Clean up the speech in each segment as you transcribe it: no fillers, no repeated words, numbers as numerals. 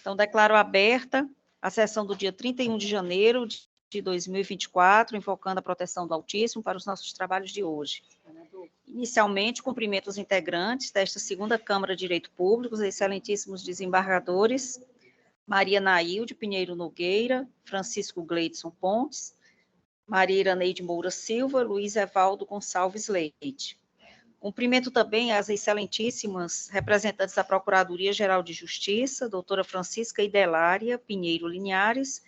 Então, declaro aberta a sessão do dia 31 de janeiro de 2024, invocando a proteção do Altíssimo para os nossos trabalhos de hoje. Inicialmente, cumprimento os integrantes desta segunda Câmara de Direito Público, os excelentíssimos desembargadores, Maria Nailde Pinheiro Nogueira, Francisco Gleidson Pontes, Maria Iraneide Moura Silva, Luiz Evaldo Gonçalves Leite. Cumprimento também as excelentíssimas representantes da Procuradoria-Geral de Justiça, doutora Francisca Idelária Pinheiro Linhares,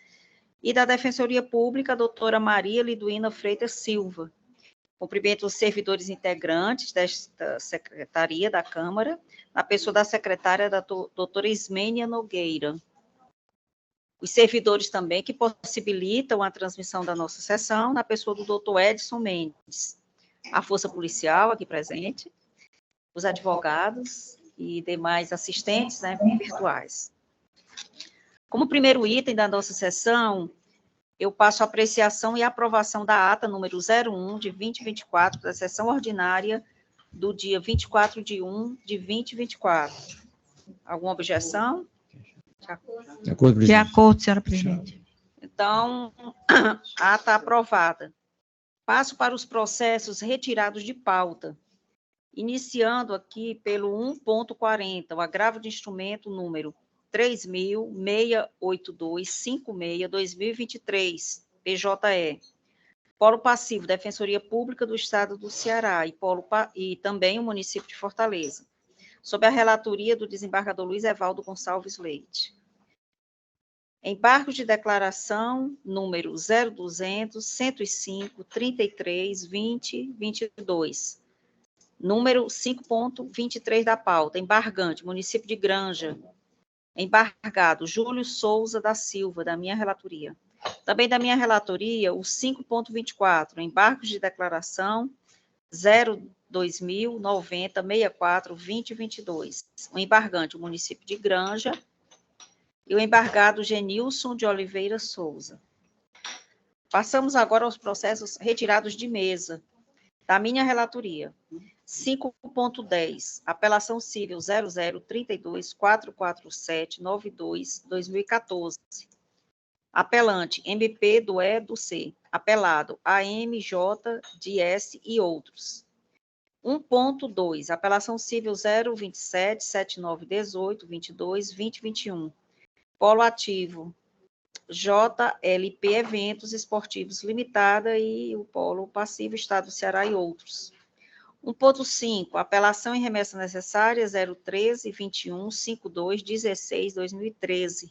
e da Defensoria Pública, doutora Maria Liduína Freitas Silva. Cumprimento os servidores integrantes desta Secretaria da Câmara, na pessoa da secretária da doutora Ismênia Nogueira. Os servidores também que possibilitam a transmissão da nossa sessão, na pessoa do doutor Edson Mendes. A Força Policial aqui presente, os advogados e demais assistentes, né, virtuais. Como primeiro item da nossa sessão, eu passo a apreciação e aprovação da ata número 01 de 2024, da sessão ordinária do dia 24 de 1 de 2024. Alguma objeção? De acordo, presidente. De acordo, senhora presidente. Então, a ata aprovada. Passo para os processos retirados de pauta, iniciando aqui pelo 1.40, o agravo de instrumento número 3.68256/2023, PJE. Polo Passivo, Defensoria Pública do Estado do Ceará e também o município de Fortaleza, sob a relatoria do desembargador Luiz Evaldo Gonçalves Leite. Embargos de declaração número 0200 105 33 20 22. Número 5.23 da pauta, embargante, município de Granja. Embargado, Júlio Souza da Silva, da minha relatoria. Também da minha relatoria, o 5.24, embargos de declaração 02090642022. O embargante, o município de Granja. E o embargado Genilson de Oliveira Souza. Passamos agora aos processos retirados de mesa, da minha relatoria. 5.10, apelação civil 003244792-2014. Apelante, MP do E do C. Apelado, AMJ de S e outros. 1.2, apelação civil 0277918222021. Polo ativo, JLP Eventos Esportivos Limitada e o Polo Passivo Estado do Ceará e outros. 1.5, apelação em remessa necessária 013-21-52-16-2013.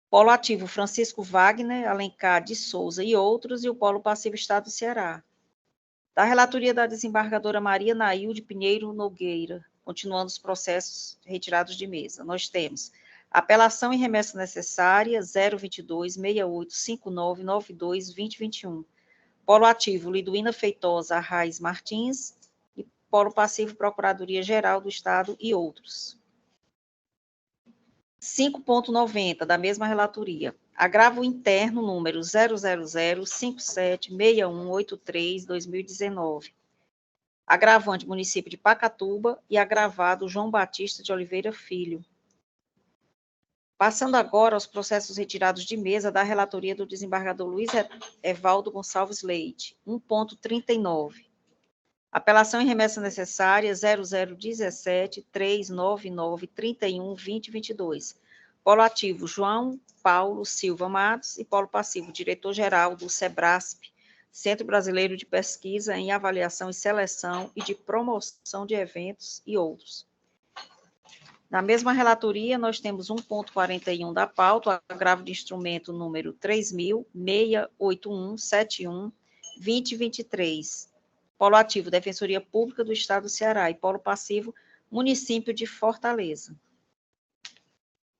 Polo ativo Francisco Wagner, Alencar de Souza e outros, e o Polo Passivo Estado do Ceará. Da relatoria da desembargadora Maria Nailde Pinheiro Nogueira, continuando os processos retirados de mesa, nós temos apelação em remessa necessária 022-685992-2021. Polo ativo, Liduína Feitosa Arraes Martins, e polo passivo, Procuradoria-Geral do Estado e outros. 5.90, da mesma relatoria. Agravo interno número 000576183-2019. Agravante, município de Pacatuba, e agravado João Batista de Oliveira Filho. Passando agora aos processos retirados de mesa da relatoria do desembargador Luiz Evaldo Gonçalves Leite, 1.39. Apelação em remessa necessária 0017-399-31-2022. Polo ativo João Paulo Silva Matos e polo passivo diretor-geral do SEBRASP, Centro Brasileiro de Pesquisa em Avaliação e Seleção e de Promoção de Eventos e outros. Na mesma relatoria, nós temos 1.41 da pauta, o agravo de instrumento número 3.68171-2023. Polo ativo, Defensoria Pública do Estado do Ceará e polo passivo, município de Fortaleza.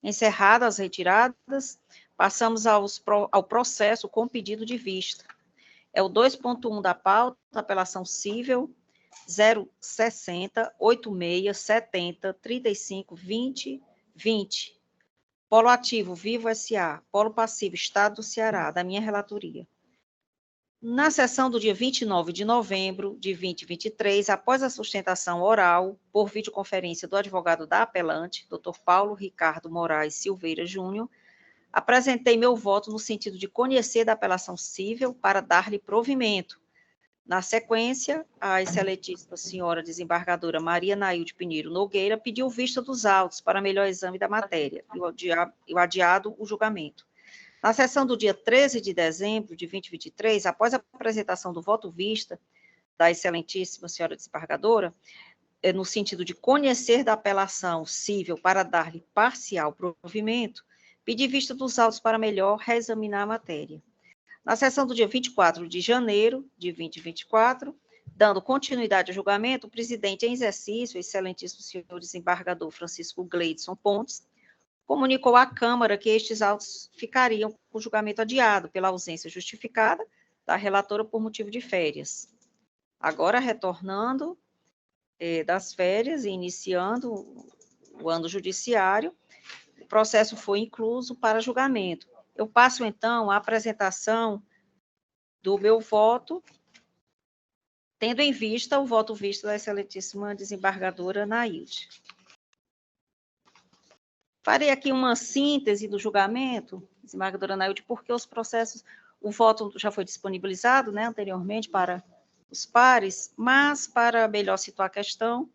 Encerradas as retiradas, passamos ao processo com pedido de vista. É o 2.1 da pauta, apelação civil 060-8670-35-20-20. Polo ativo, Vivo S.A. Polo passivo, Estado do Ceará, da minha relatoria. Na sessão do dia 29 de novembro de 2023, após a sustentação oral por videoconferência do advogado da apelante, Dr. Paulo Ricardo Moraes Silveira Júnior, apresentei meu voto no sentido de conhecer da apelação cível para dar-lhe provimento. Na sequência, a excelentíssima senhora desembargadora Maria Nailde Pinheiro Nogueira pediu vista dos autos para melhor exame da matéria e o adiado o julgamento. Na sessão do dia 13 de dezembro de 2023, após a apresentação do voto vista da excelentíssima senhora desembargadora, no sentido de conhecer da apelação cível para dar-lhe parcial provimento, pedi vista dos autos para melhor reexaminar a matéria. Na sessão do dia 24 de janeiro de 2024, dando continuidade ao julgamento, o presidente em exercício, o excelentíssimo senhor desembargador Francisco Gleidson Pontes, comunicou à Câmara que estes autos ficariam com o julgamento adiado pela ausência justificada da relatora por motivo de férias. Agora, retornando das férias e iniciando o ano judiciário, o processo foi incluso para julgamento. Eu passo, então, a apresentação do meu voto, tendo em vista o voto visto da excelentíssima desembargadora Nailde. Farei aqui uma síntese do julgamento, desembargadora Nailde, porque os processos, o voto já foi disponibilizado, né, anteriormente para os pares, mas para melhor situar a questão,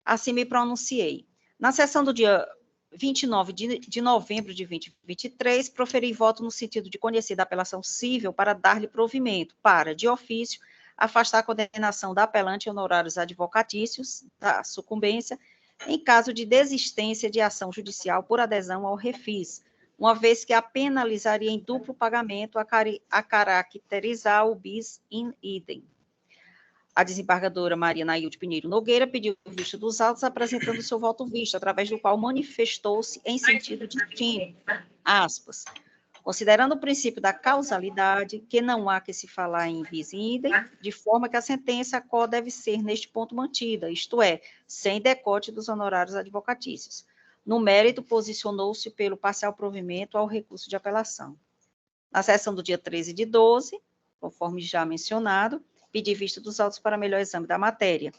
assim me pronunciei. Na sessão do dia 29 de novembro de 2023, proferi voto no sentido de conhecer da apelação cível para dar-lhe provimento, para, de ofício, afastar a condenação da apelante em honorários advocatícios, da sucumbência, em caso de desistência de ação judicial por adesão ao refis, uma vez que a penalizaria em duplo pagamento a caracterizar o bis in idem. A desembargadora Maria Nailde Pinheiro Nogueira pediu vista dos autos, apresentando seu voto visto, através do qual manifestou-se em sentido distinto, aspas, considerando o princípio da causalidade, que não há que se falar em bis in idem, de forma que a sentença qual deve ser neste ponto mantida, isto é, sem decote dos honorários advocatícios. No mérito, posicionou-se pelo parcial provimento ao recurso de apelação. Na sessão do dia 13 de 12, conforme já mencionado, pedi vista dos autos para melhor exame da matéria.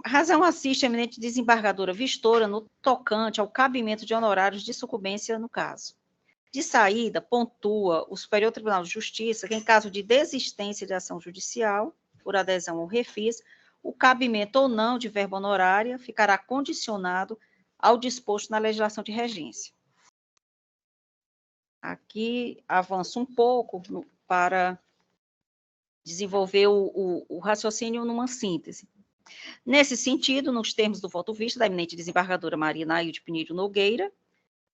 A razão assiste a eminente desembargadora Vistora no tocante ao cabimento de honorários de sucumbência no caso. De saída, pontua o Superior Tribunal de Justiça que, em caso de desistência de ação judicial, por adesão ao refis, o cabimento ou não de verba honorária ficará condicionado ao disposto na legislação de regência. Aqui avanço um pouco para desenvolver o raciocínio numa síntese. Nesse sentido, nos termos do voto visto da eminente desembargadora Maria Nailde Pinheiro Nogueira,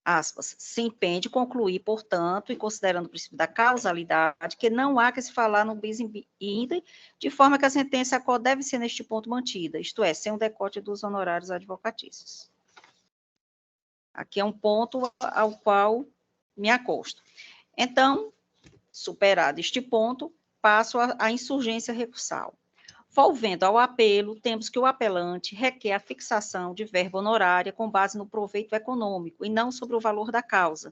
aspas, se impede concluir, portanto, e considerando o princípio da causalidade, que não há que se falar no bis in idem, de forma que a sentença qual deve ser neste ponto mantida, isto é, sem um decote dos honorários advocatícios. Aqui é um ponto ao qual me acosto. Então, superado este ponto, passo à insurgência recursal. Volvendo ao apelo, temos que o apelante requer a fixação de verba honorária com base no proveito econômico e não sobre o valor da causa,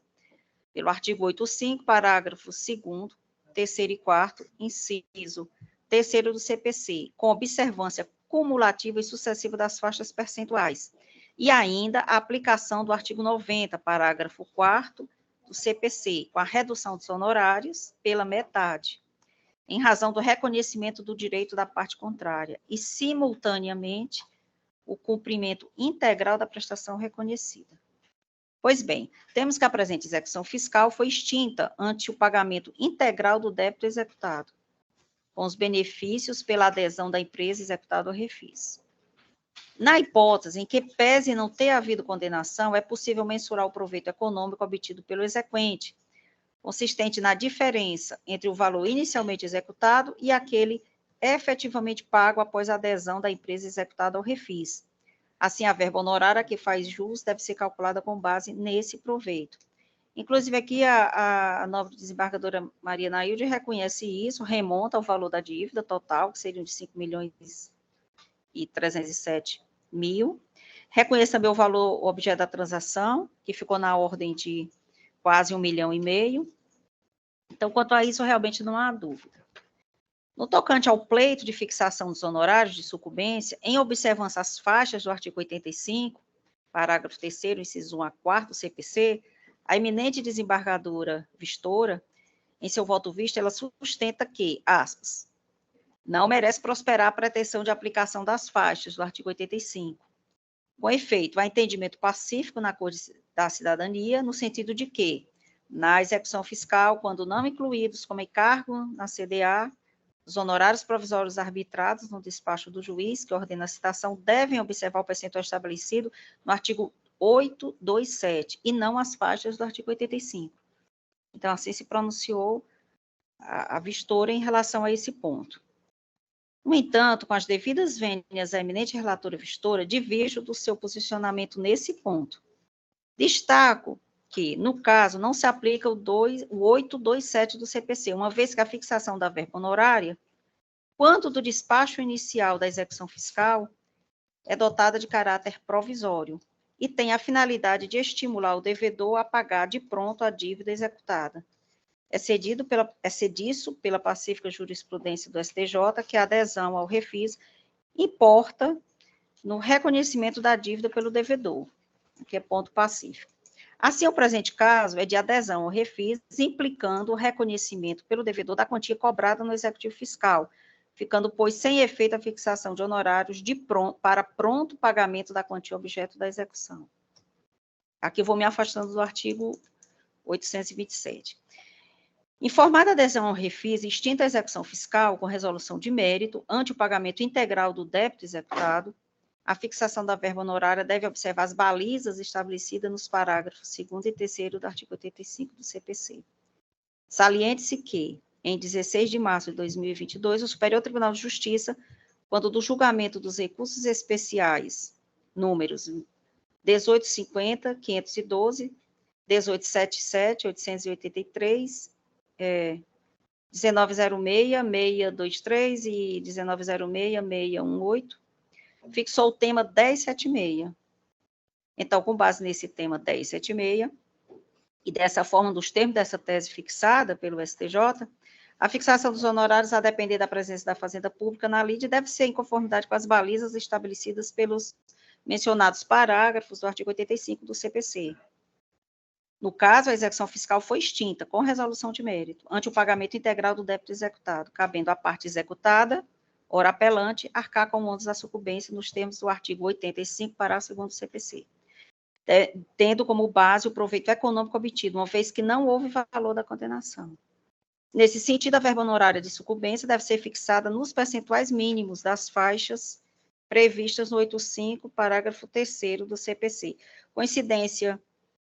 pelo artigo 85, parágrafo 2º, 3º e 4º, inciso 3º do CPC, com observância cumulativa e sucessiva das faixas percentuais, e ainda a aplicação do artigo 90, parágrafo 4º do CPC, com a redução dos honorários pela metade, em razão do reconhecimento do direito da parte contrária e, simultaneamente, o cumprimento integral da prestação reconhecida. Pois bem, temos que a presente execução fiscal foi extinta ante o pagamento integral do débito executado, com os benefícios pela adesão da empresa executada ao refis. Na hipótese em que pese não ter havido condenação, é possível mensurar o proveito econômico obtido pelo exequente, consistente na diferença entre o valor inicialmente executado e aquele efetivamente pago após a adesão da empresa executada ao refis. Assim, a verba honorária que faz jus deve ser calculada com base nesse proveito. Inclusive, aqui a nobre desembargadora Maria Nailde reconhece isso, remonta ao valor da dívida total, que seriam de 5.307.000. Reconhece também o valor objeto da transação, que ficou na ordem de quase 1,5 milhão. Então, quanto a isso, realmente não há dúvida. No tocante ao pleito de fixação dos honorários de sucumbência, em observância às faixas do artigo 85, parágrafo 3º, inciso 1 a 4º do CPC, a eminente desembargadora Vistora, em seu voto visto, ela sustenta que, aspas, não merece prosperar a pretensão de aplicação das faixas do artigo 85. Com efeito, há entendimento pacífico na Corte da Cidadania, no sentido de que, na execução fiscal, quando não incluídos como encargo na CDA, os honorários provisórios arbitrados no despacho do juiz que ordena a citação devem observar o percentual estabelecido no artigo 827 e não as faixas do artigo 85. Então, assim se pronunciou a Vistora em relação a esse ponto. No entanto, com as devidas vênias à eminente relatora Vistora, diverjo do seu posicionamento nesse ponto. Destaco que, no caso, não se aplica o 827 do CPC, uma vez que a fixação da verba honorária, quanto do despacho inicial da execução fiscal, é dotada de caráter provisório e tem a finalidade de estimular o devedor a pagar de pronto a dívida executada. É cedido pela pacífica jurisprudência do STJ que a adesão ao refis importa no reconhecimento da dívida pelo devedor, que é ponto pacífico. Assim, o presente caso é de adesão ao refis, implicando o reconhecimento pelo devedor da quantia cobrada no executivo fiscal, ficando, pois, sem efeito a fixação de honorários para pronto pagamento da quantia objeto da execução. Aqui eu vou me afastando do artigo 827. Informada a adesão ao refis, extinta a execução fiscal com resolução de mérito, ante o pagamento integral do débito executado, a fixação da verba honorária deve observar as balizas estabelecidas nos parágrafos 2º e 3º do artigo 85 do CPC. Saliente-se que, em 16 de março de 2022, o Superior Tribunal de Justiça, quando do julgamento dos recursos especiais, números 1850, 512, 1877, 883, 1906, 623 e 1906, 618, fixou o tema 1076. Então, com base nesse tema 1076, e dessa forma, dos termos dessa tese fixada pelo STJ, a fixação dos honorários, a depender da presença da Fazenda Pública na lide, deve ser em conformidade com as balizas estabelecidas pelos mencionados parágrafos do artigo 85 do CPC. No caso, a execução fiscal foi extinta, com resolução de mérito, ante o pagamento integral do débito executado, cabendo à parte executada, ora apelante, arcar com o ônus da sucumbência nos termos do artigo 85, parágrafo 2º do CPC, tendo como base o proveito econômico obtido, uma vez que não houve valor da condenação. Nesse sentido, a verba honorária de sucumbência deve ser fixada nos percentuais mínimos das faixas previstas no 85, parágrafo 3º do CPC, coincidência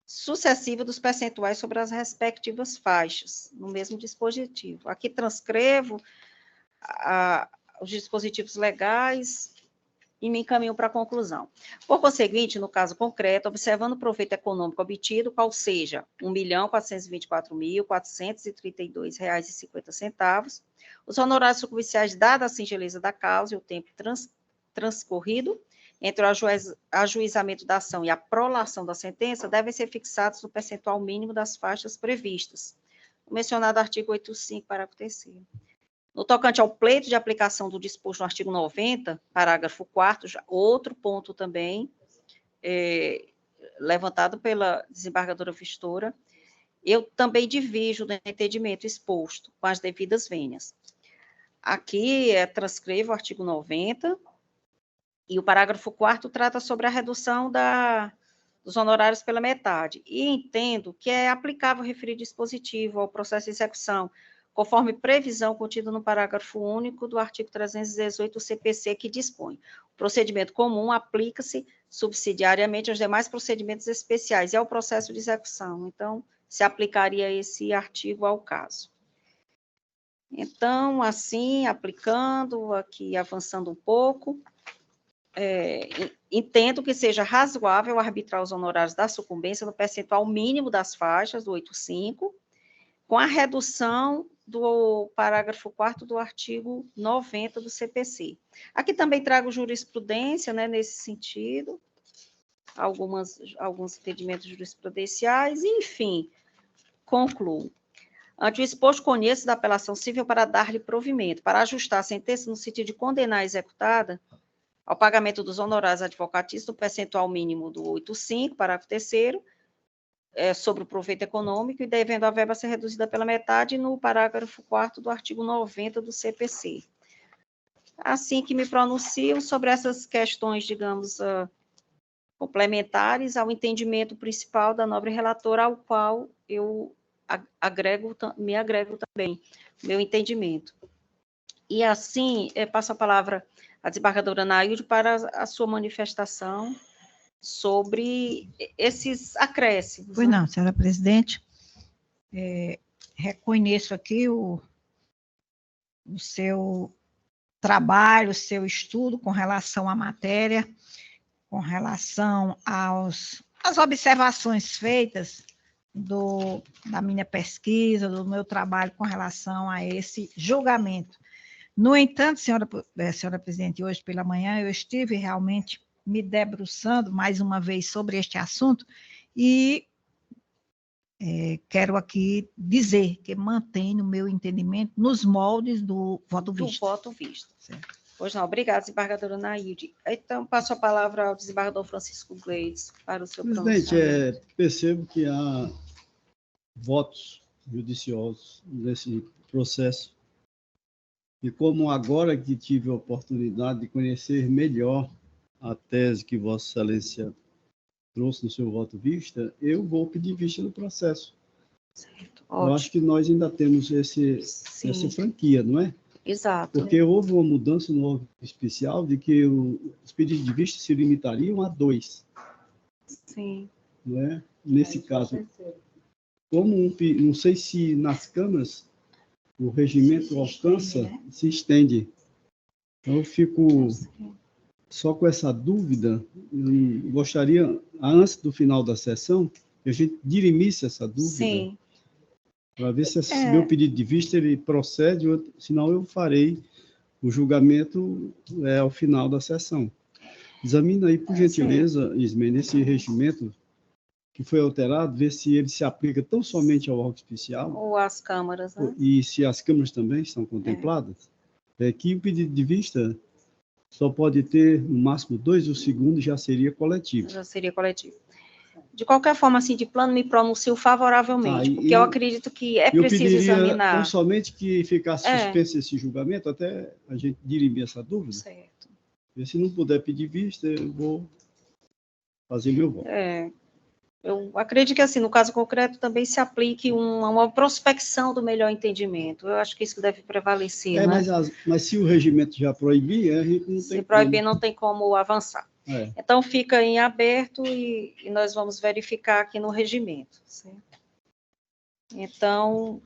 sucessiva dos percentuais sobre as respectivas faixas, no mesmo dispositivo. Aqui transcrevo os dispositivos legais e me encaminho para a conclusão. Por conseguinte, no caso concreto, observando o proveito econômico obtido, qual seja R$ 1.424.432,50, os honorários sucumbiciais, dada a singeleza da causa e o tempo transcorrido entre o ajuizamento da ação e a prolação da sentença, devem ser fixados no percentual mínimo das faixas previstas, no mencionado artigo 85, parágrafo 3º. No tocante ao pleito de aplicação do disposto no artigo 90, parágrafo 4º, outro ponto também levantado pela desembargadora Vistora, eu também divijo do entendimento exposto com as devidas vênias. Aqui transcrevo o artigo 90, e o parágrafo 4º trata sobre a redução dos honorários pela metade, e entendo que é aplicável o referido dispositivo ao processo de execução, conforme previsão contida no parágrafo único do artigo 318 do CPC, que dispõe: o procedimento comum aplica-se subsidiariamente aos demais procedimentos especiais e ao processo de execução. Então, se aplicaria esse artigo ao caso. Então, assim, aplicando, aqui avançando um pouco, entendo que seja razoável arbitrar os honorários da sucumbência no percentual mínimo das faixas do 85, com a redução do parágrafo 4º do artigo 90 do CPC. Aqui também trago jurisprudência, né, nesse sentido, alguns entendimentos jurisprudenciais, enfim, concluo. ante o exposto, conheço da apelação civil para dar-lhe provimento, para ajustar a sentença no sentido de condenar a executada ao pagamento dos honorários advocatícios no percentual mínimo do 8.5, parágrafo 3º, sobre o proveito econômico, e devendo a verba ser reduzida pela metade no parágrafo 4º do artigo 90 do CPC. Assim que me pronuncio sobre essas questões, digamos, complementares ao entendimento principal da nobre relatora, ao qual eu me agrego também, meu entendimento. E assim, passo a palavra à desembargadora Anaílde para a sua manifestação sobre esses acréscimos. Pois não, senhora presidente, reconheço aqui o seu trabalho, o seu estudo com relação à matéria, com relação às observações feitas da minha pesquisa, do meu trabalho com relação a esse julgamento. No entanto, senhora presidente, hoje pela manhã eu estive realmente me debruçando mais uma vez sobre este assunto e quero aqui dizer que mantenho o meu entendimento nos moldes do voto visto. Do voto visto. Certo. Pois não, obrigada, desembargadora Anaílde. Então, passo a palavra ao desembargador Francisco Gleides para o seu pronunciamento. Presidente, percebo que há votos judiciosos nesse processo. E como agora que tive a oportunidade de conhecer melhor a tese que Vossa Excelência trouxe no seu voto vista, eu vou pedir vista do processo. Certo, eu acho que nós ainda temos essa franquia, não é? Exato. Porque houve uma mudança no órgão especial de que os pedidos de vista se limitariam a 2. Sim. Não é? Nesse caso, como não sei se nas câmaras o regimento alcança, se estende. Então, eu fico só com essa dúvida. Eu gostaria, antes do final da sessão, que a gente dirimisse essa dúvida. Sim. Para ver se esse meu pedido de vista ele procede, senão eu farei o julgamento ao final da sessão. Examina aí, por gentileza, Ismene, esse regimento que foi alterado, ver se ele se aplica tão somente ao órgão especial. Ou às câmaras, né? E se as câmaras também estão contempladas. Que o pedido de vista só pode ter, no máximo, 2, o segundo já seria coletivo. Já seria coletivo. De qualquer forma, assim, de plano, me pronuncio favoravelmente, porque eu acredito que é preciso examinar. Tão somente que ficasse suspenso esse julgamento, até a gente dirimir essa dúvida. Certo. E se não puder pedir vista, eu vou fazer meu voto. Eu acredito que, assim, no caso concreto, também se aplique uma prospecção do melhor entendimento. Eu acho que isso deve prevalecer, né? Mas se o regimento já proibir, a gente não tem Se proibir, não tem como avançar. Então, fica em aberto e nós vamos verificar aqui no regimento. Certo? Então,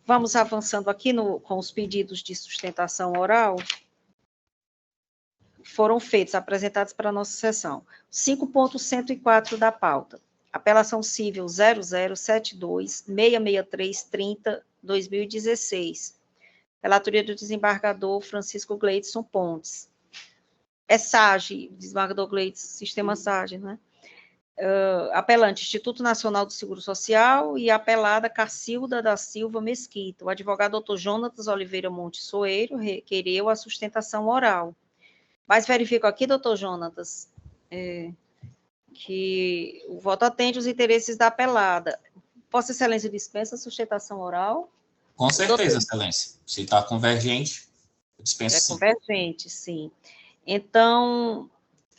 vamos avançando aqui com os pedidos de sustentação oral. Foram feitos, apresentados para a nossa sessão. 5.104 da pauta. Apelação civil 0072-663-30-2016. Relatoria do desembargador Francisco Gleidson Pontes. SAGE, desembargador Gleidson, Sistema SAGE, né? Apelante, Instituto Nacional do Seguro Social, e apelada Cacilda da Silva Mesquita. O advogado Dr. Jonatas Oliveira Monte Soeiro requereu a sustentação oral. Mas verifico aqui, doutor Jonatas, que o voto atende os interesses da apelada. Vossa Excelência dispensa a sustentação oral? Com certeza, Excelência. Se está convergente, eu dispenso sim. Convergente, sim. Então,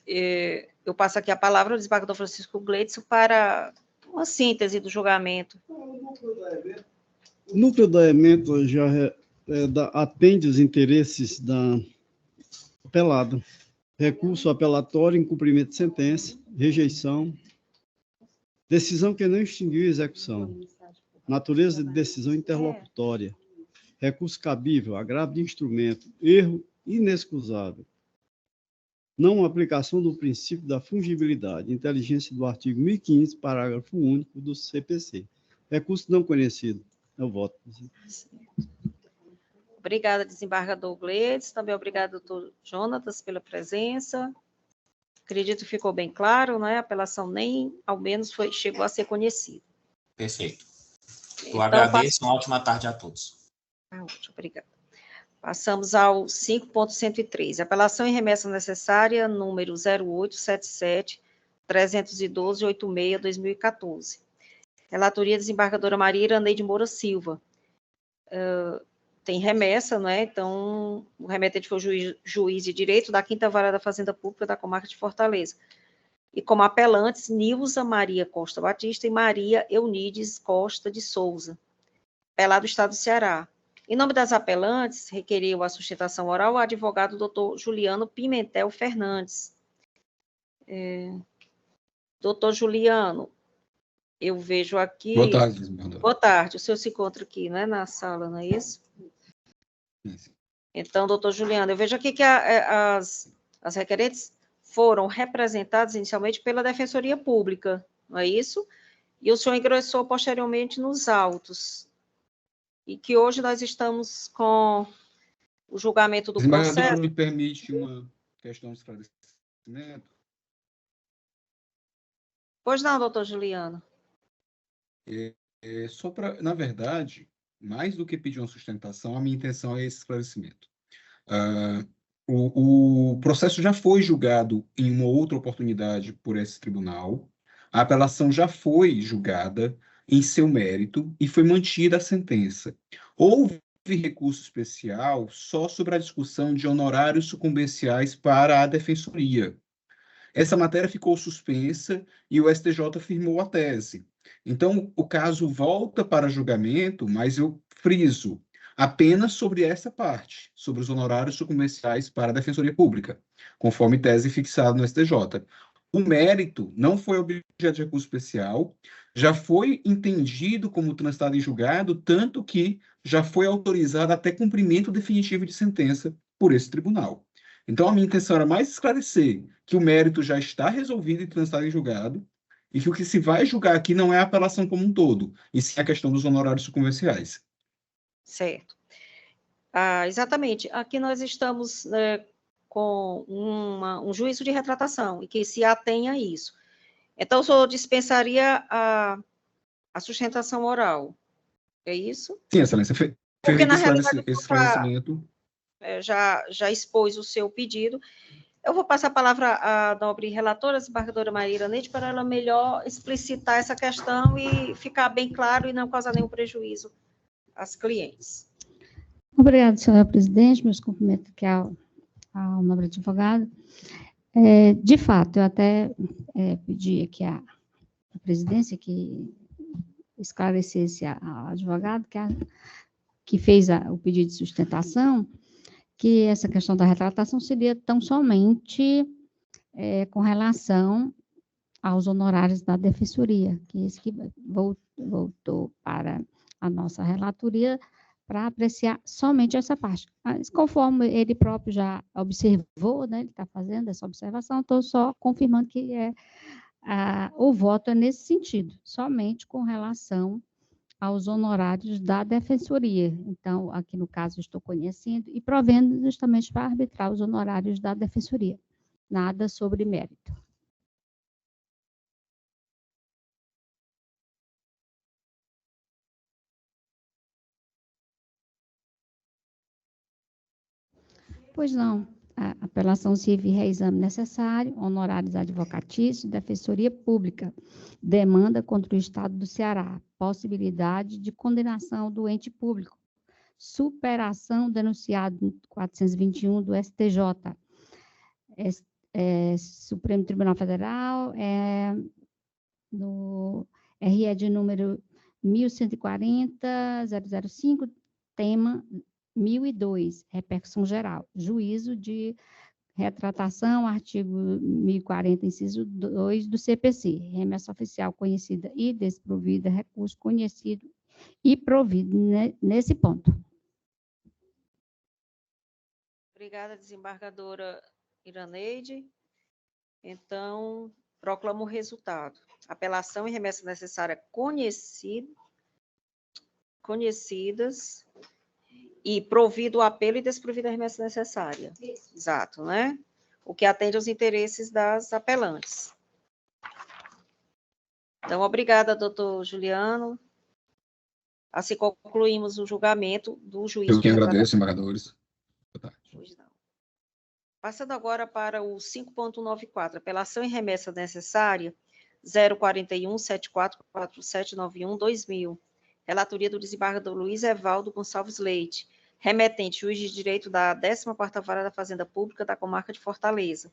eu passo aqui a palavra ao desembargador Francisco Gleidson para uma síntese do julgamento. O núcleo do evento já atende os interesses da apelada. Recurso apelatório, incumprimento de sentença, rejeição, decisão que não extinguiu a execução, natureza de decisão interlocutória, recurso cabível, agravo de instrumento, erro inexcusável, não aplicação do princípio da fungibilidade, inteligência do artigo 1015, parágrafo único do CPC. Recurso não conhecido. Eu voto. Obrigada, desembargador Gleidson. Também obrigada, doutor Jonatas, pela presença. Acredito que ficou bem claro, né? A apelação nem, ao menos, chegou a ser conhecida. Perfeito. Eu agradeço, uma ótima tarde a todos. Ótimo, obrigada. Passamos ao 5.103, apelação em remessa necessária, número 0877-312-86-2014. Relatoria desembargadora Maria Iraneide Moura Silva. Tem remessa, não é? Então, o remetente foi o juiz de direito da 5ª Vara da Fazenda Pública da Comarca de Fortaleza. E como apelantes, Nilza Maria Costa Batista e Maria Eunides Costa de Souza, apelado do Estado do Ceará. Em nome das apelantes, requeriu a sustentação oral o advogado doutor Juliano Pimentel Fernandes. Doutor Juliano, eu vejo aqui... Boa tarde, desembargador. Boa tarde, o senhor se encontra aqui, não é, na sala, não é isso? Isso. Então, doutor Juliano, eu vejo aqui que as requerentes foram representadas inicialmente pela Defensoria Pública, não é isso? E o senhor ingressou posteriormente nos autos. E que hoje nós estamos com o julgamento do processo. Desembargador, me permite uma questão de esclarecimento? Pois não, doutor Juliano. Só para, na verdade, mais do que pedir uma sustentação, a minha intenção é esse esclarecimento. O processo já foi julgado em uma outra oportunidade por esse tribunal, a apelação já foi julgada em seu mérito e foi mantida a sentença. Houve recurso especial só sobre a discussão de honorários sucumbenciais para a defensoria. Essa matéria ficou suspensa e o STJ firmou a tese. Então, o caso volta para julgamento, mas eu friso apenas sobre essa parte, sobre os honorários sucumbenciais para a Defensoria Pública, conforme tese fixada no STJ. O mérito não foi objeto de recurso especial, já foi entendido como transitado em julgado, tanto que já foi autorizado até cumprimento definitivo de sentença por esse tribunal. Então, a minha intenção era mais esclarecer que o mérito já está resolvido e transitado em julgado, e que o que se vai julgar aqui não é a apelação como um todo, e sim a questão dos honorários sucumbenciais. Certo. Exatamente. Aqui nós estamos com um juízo de retratação, e que se atém a isso. Então, o senhor dispensaria a sustentação oral, é isso? Sim, excelência. Porque, na realidade, esse esclarecimento... já expôs o seu pedido. Eu vou passar a palavra à nobre relatora, a desembargadora Maria Iraneide, para ela melhor explicitar essa questão e ficar bem claro e não causar nenhum prejuízo às clientes. Obrigada, senhora presidente, meus cumprimentos aqui ao nobre advogado. De fato, eu até pedi aqui à presidência que esclarecesse ao advogado que fez o pedido de sustentação, que essa questão da retratação seria tão somente com relação aos honorários da defensoria, que esse que voltou para a nossa relatoria para apreciar somente essa parte. Mas, conforme ele próprio já observou, né, ele está fazendo essa observação, estou só confirmando que o voto é nesse sentido, somente com relação aos honorários da defensoria. Então, aqui no caso, estou conhecendo e provendo justamente para arbitrar os honorários da defensoria. Nada sobre mérito. Pois não. A apelação civil reexame necessário, honorários advocatícios, defensoria pública, demanda contra o Estado do Ceará, possibilidade de condenação do ente público, superação denunciado 421 do STJ, Supremo Tribunal Federal, no RE de número 1140-005, tema 1002, repercussão geral, juízo de retratação, artigo 1040, inciso 2 do CPC, remessa oficial conhecida e desprovida, recurso conhecido e provido nesse ponto. Obrigada, desembargadora Iraneide. Então, proclamo o resultado. Apelação e remessa necessária conhecidas e provido o apelo e desprovida a remessa necessária. Isso. Exato, né? O que atende aos interesses das apelantes. Então, obrigada, doutor Juliano. Assim concluímos o julgamento do juiz. Eu que agradeço, embargadores. Boa tarde. Pois não. Passando agora para o 5.94, apelação em remessa necessária, 041744791-2000. Relatoria do desembargador Luiz Evaldo Gonçalves Leite, remetente, juiz de direito da 14ª Vara da Fazenda Pública da Comarca de Fortaleza.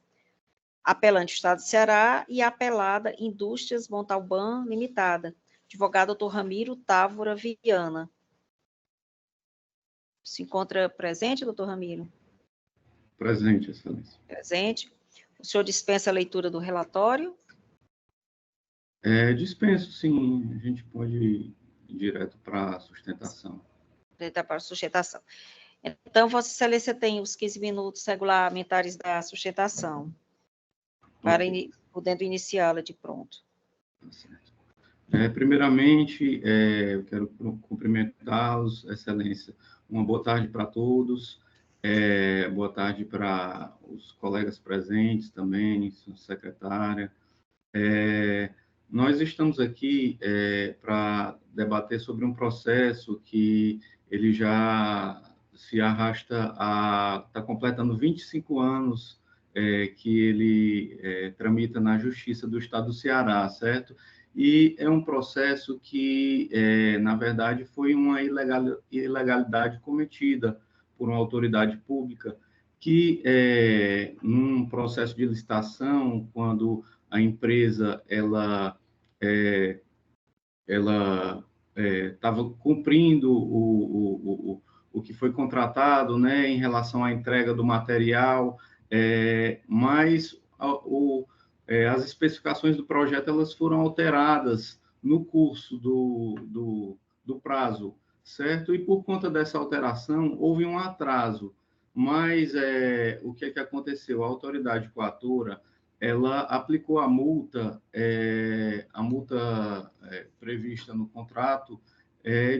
Apelante Estado do Ceará e apelada Indústrias Montalbán Limitada. Advogado Dr. Ramiro Távora Viana. Se encontra presente, doutor Ramiro? Presente, excelência. Presente. O senhor dispensa a leitura do relatório? Dispenso, sim. A gente pode ir direto para a sustentação. Direto para a sustentação. Então, Vossa Excelência tem os 15 minutos regulamentares da sustentação, para podendo iniciá-la de pronto. Tá certo. Primeiramente, eu quero cumprimentá-los, Excelência. Uma boa tarde para todos. Boa tarde para os colegas presentes também, secretária. Nós estamos aqui para debater sobre um processo que ele já se arrasta está completando 25 anos que ele tramita na Justiça do Estado do Ceará, certo? E é um processo que, na verdade, foi uma ilegalidade cometida por uma autoridade pública que, num processo de licitação, quando a empresa ela estava cumprindo o que foi contratado, né, em relação à entrega do material, mas as especificações do projeto elas foram alteradas no curso do prazo, certo? E por conta dessa alteração houve um atraso, mas o que aconteceu? A autoridade coatora ela aplicou a multa prevista no contrato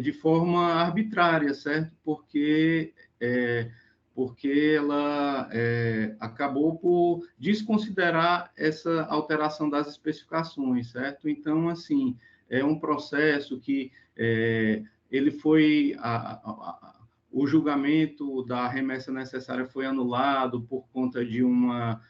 de forma arbitrária, certo? Porque ela acabou por desconsiderar essa alteração das especificações, certo? Então, assim, é um processo que ele foi... o julgamento da remessa necessária foi anulado por conta de uma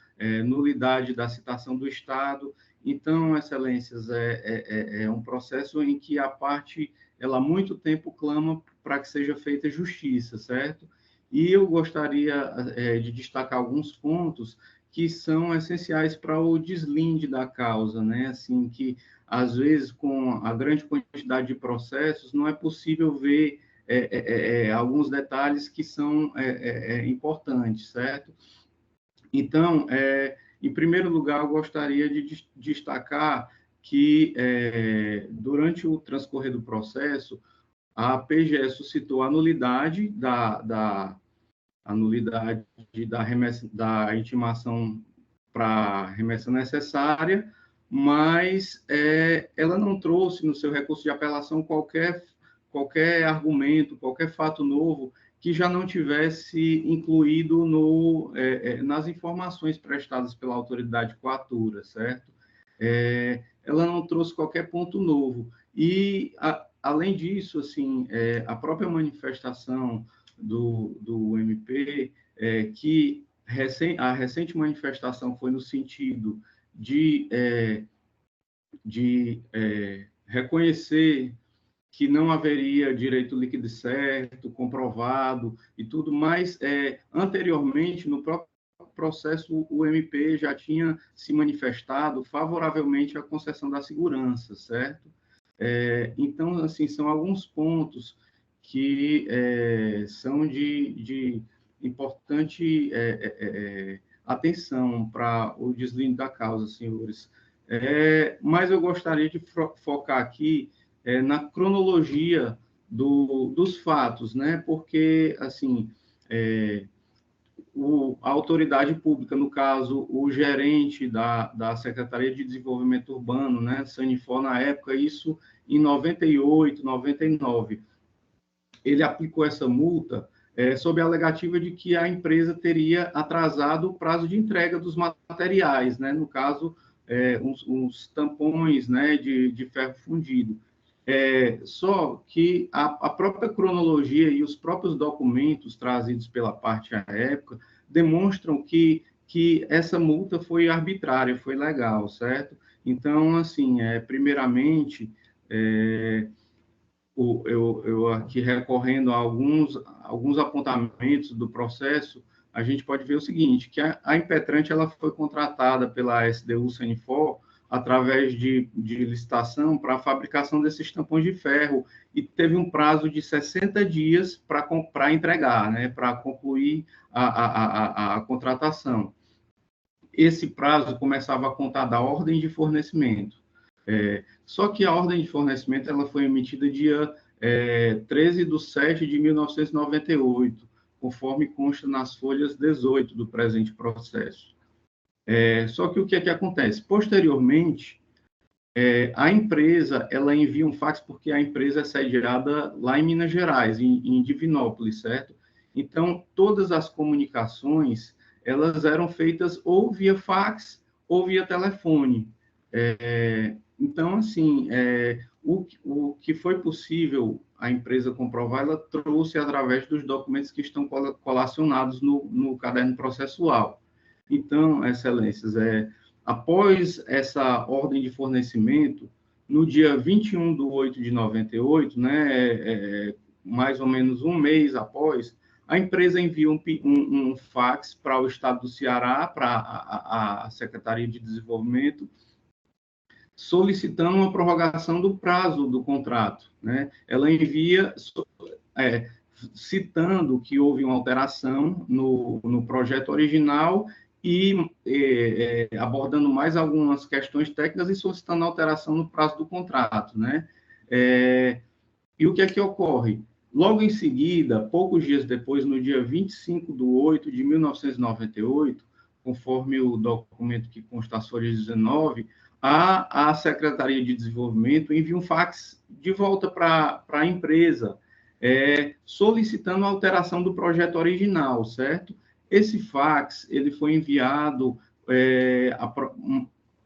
nulidade da citação do Estado. Então, Excelências, é um processo em que a parte, ela há muito tempo clama para que seja feita justiça, certo? E eu gostaria de destacar alguns pontos que são essenciais para o deslinde da causa, né? Assim, que, às vezes, com a grande quantidade de processos, não é possível ver alguns detalhes que são importantes, certo? Então, em primeiro lugar, eu gostaria de destacar que, durante o transcorrer do processo, a PGE suscitou a nulidade da remessa, da intimação para remessa necessária, mas ela não trouxe no seu recurso de apelação qualquer argumento, qualquer fato novo que já não tivesse incluído nas informações prestadas pela autoridade coatora, certo? Ela não trouxe qualquer ponto novo. E, além disso, assim, a própria manifestação do MP, que a recente manifestação foi no sentido de reconhecer que não haveria direito líquido certo, comprovado e tudo, mas anteriormente, no próprio processo, o MP já tinha se manifestado favoravelmente à concessão da segurança, certo? Então, assim, são alguns pontos que são de importante atenção para o deslinde da causa, senhores. Mas eu gostaria de focar aqui na cronologia dos fatos, né? Porque, assim, a autoridade pública, no caso, o gerente da Secretaria de Desenvolvimento Urbano, né, Sanifor, na época, isso em 98, 99, ele aplicou essa multa sob a alegativa de que a empresa teria atrasado o prazo de entrega dos materiais, né, no caso, uns tampões, né, de ferro fundido. Só que a própria cronologia e os próprios documentos trazidos pela parte à época demonstram que essa multa foi arbitrária, foi legal, certo? Então, assim, primeiramente, eu aqui recorrendo a alguns apontamentos do processo, a gente pode ver o seguinte, que a Impetrante ela foi contratada pela SDU Senifor através de licitação para a fabricação desses tampões de ferro e teve um prazo de 60 dias para entregar, né, para concluir a contratação. Esse prazo começava a contar da ordem de fornecimento. Só que a ordem de fornecimento ela foi emitida dia 13/7/1998, conforme consta nas folhas 18 do presente processo. Só que o que é que acontece? Posteriormente, a empresa ela envia um fax, porque a empresa é sediada lá em Minas Gerais, em Divinópolis, certo? Então, todas as comunicações, elas eram feitas ou via fax ou via telefone. Então, assim, o que foi possível a empresa comprovar, ela trouxe através dos documentos que estão colacionados no caderno processual. Então, excelências, após essa ordem de fornecimento, no dia 21/8/98, né, mais ou menos um mês após, a empresa envia um fax para o Estado do Ceará, para a Secretaria de Desenvolvimento, solicitando uma prorrogação do prazo do contrato, né? Ela envia citando que houve uma alteração no projeto original e abordando mais algumas questões técnicas e solicitando alteração no prazo do contrato, né? E o que é que ocorre? Logo em seguida, poucos dias depois, no dia 25/8/1998, conforme o documento que consta as folhas 19, a Secretaria de Desenvolvimento envia um fax de volta para a empresa, solicitando a alteração do projeto original, certo? Esse fax ele foi enviado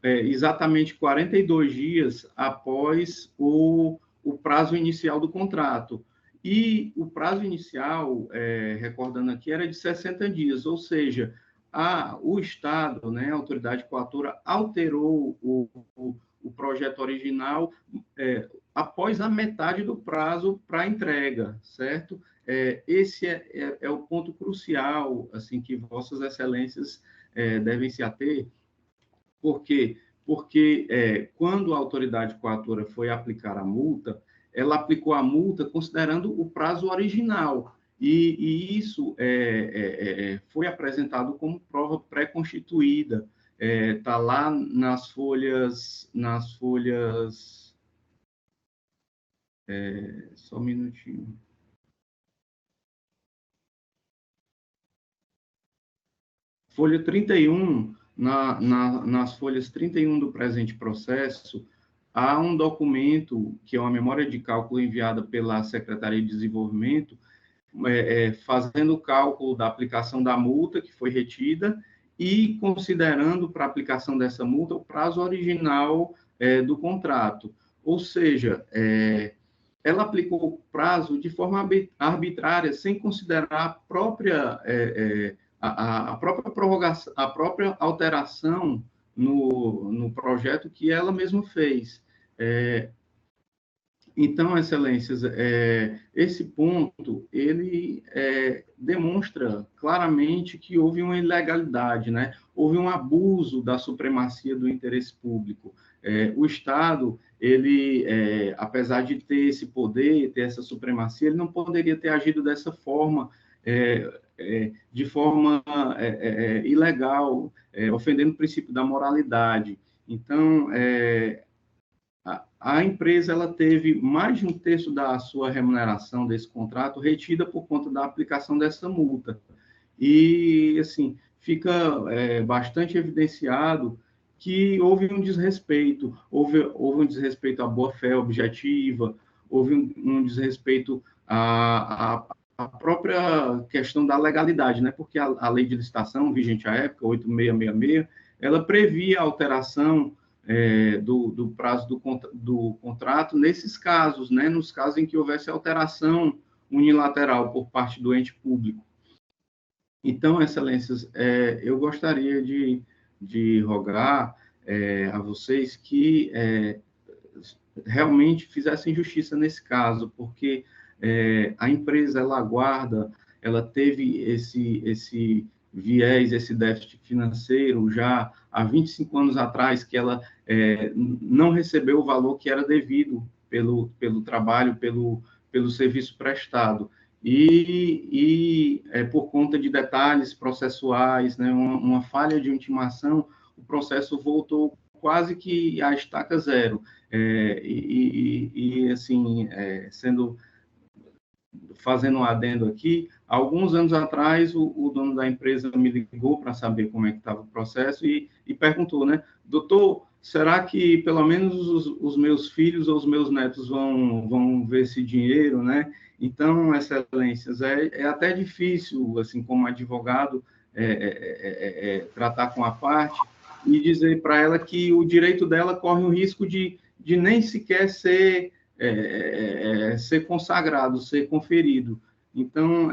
exatamente 42 dias após o prazo inicial do contrato. E o prazo inicial, recordando aqui, era de 60 dias, ou seja, o Estado, né, a autoridade coatora, alterou o projeto original após a metade do prazo para entrega, certo? Esse é o ponto crucial, assim, que Vossas Excelências devem se ater. Por quê? Porque quando a autoridade coatora foi aplicar a multa, ela aplicou a multa considerando o prazo original. E isso foi apresentado como prova pré-constituída. Está lá nas folhas... só um minutinho. Folha 31, nas folhas 31 do presente processo, há um documento, que é uma memória de cálculo enviada pela Secretaria de Desenvolvimento, fazendo o cálculo da aplicação da multa que foi retida e considerando para a aplicação dessa multa o prazo original do contrato. Ou seja, ela aplicou o prazo de forma arbitrária, sem considerar a própria prorrogação, a própria alteração no projeto que ela mesma fez. Então, Excelências, esse ponto, ele demonstra claramente que houve uma ilegalidade, né? Houve um abuso da supremacia do interesse público. O Estado, ele, apesar de ter esse poder, ter essa supremacia, ele não poderia ter agido dessa forma, de forma ilegal, ofendendo o princípio da moralidade. Então, a empresa ela teve mais de 1/3 da sua remuneração desse contrato retida por conta da aplicação dessa multa. E, assim, fica bastante evidenciado que houve um desrespeito, houve um desrespeito à boa-fé objetiva, houve um desrespeito à própria questão da legalidade, né? Porque a lei de licitação, vigente à época, 8666, ela previa a alteração do prazo do contrato, nesses casos, né, nos casos em que houvesse alteração unilateral por parte do ente público. Então, excelências, eu gostaria de rogar a vocês que realmente fizessem justiça nesse caso, porque a empresa, ela aguarda, ela teve esse viés, esse déficit financeiro já há 25 anos atrás, que ela não recebeu o valor que era devido pelo trabalho, pelo serviço prestado. E por conta de detalhes processuais, né, uma falha de intimação, o processo voltou quase que à estaca zero. Assim, fazendo um adendo aqui, alguns anos atrás, o dono da empresa me ligou para saber como é que estava o processo e perguntou, né, doutor, será que pelo menos os meus filhos ou os meus netos vão ver esse dinheiro, né? Então, excelências, é até difícil, assim, como advogado, tratar com a parte e dizer para ela que o direito dela corre o risco de nem sequer ser consagrado, ser conferido. Então,